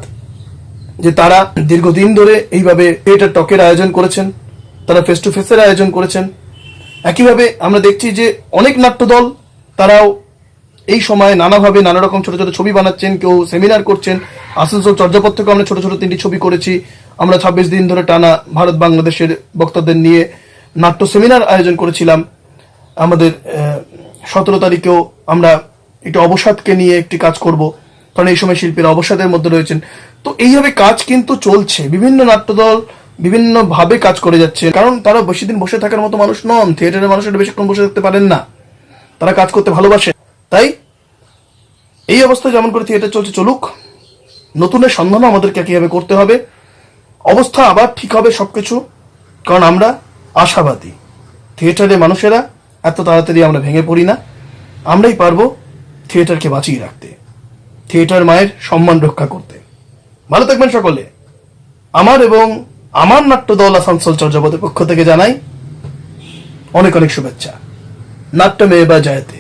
যে তারা দীর্ঘদিন ধরে এইভাবে থিয়েটার টকের আয়োজন করেছেন, তারা ফেস টু ফেসের আয়োজন করেছেন। একইভাবে আমরা দেখছি যে অনেক নাট্যদল তারাও এই সময় নানাভাবে নানা রকম ছোট ছোট ছবি বানাচ্ছেন, কেউ সেমিনার করছেন। আসানসোল চর্যাপদ থেকে আমরা ছোট ছোট 3টি ছবি করেছি। আমরা 26 দিন ধরে টানা ভারত বাংলাদেশের বক্তাদের নিয়ে নাট্য সেমিনার আয়োজন করেছিলাম। আমাদের 17 তারিখেও আমরা একটু অবসাদকে নিয়ে একটি কাজ করব, কারণ এই সময় শিল্পীরা অবসাদের মধ্যে রয়েছেন। তো এইভাবে কাজ কিন্তু চলছে, বিভিন্ন নাট্যদল বিভিন্ন ভাবে কাজ করে যাচ্ছে, কারণ তারা বেশি দিন বসে থাকার মতো মানুষ নন। থিয়েটারের মানুষেরা বেশিক্ষণ বসে থাকতে পারেন না, তারা কাজ করতে ভালোবাসে। তাই এই অবস্থায় যেমন করে থিয়েটার চলছে চলুক, নতুনের সন্ধানও আমাদেরকে কিভাবে করতে হবে। অবস্থা আবার ঠিক হবে সবকিছু, কারণ আমরা আশাবাদী। থিয়েটারের মানুষেরা এত তাড়াতাড়ি আমরা ভেঙে পড়ি না, আমরাই পারবো থিয়েটারকে বাঁচিয়ে রাখতে, থিয়েটার মায়ের সম্মান রক্ষা করতে। ভালো থাকবেন সকলে। আমার এবং আমার নাট্যদল আসানসোল চর্যাপদের পক্ষ থেকে জানাই অনেক অনেক শুভেচ্ছা। নাট্যমে বা জয়তে।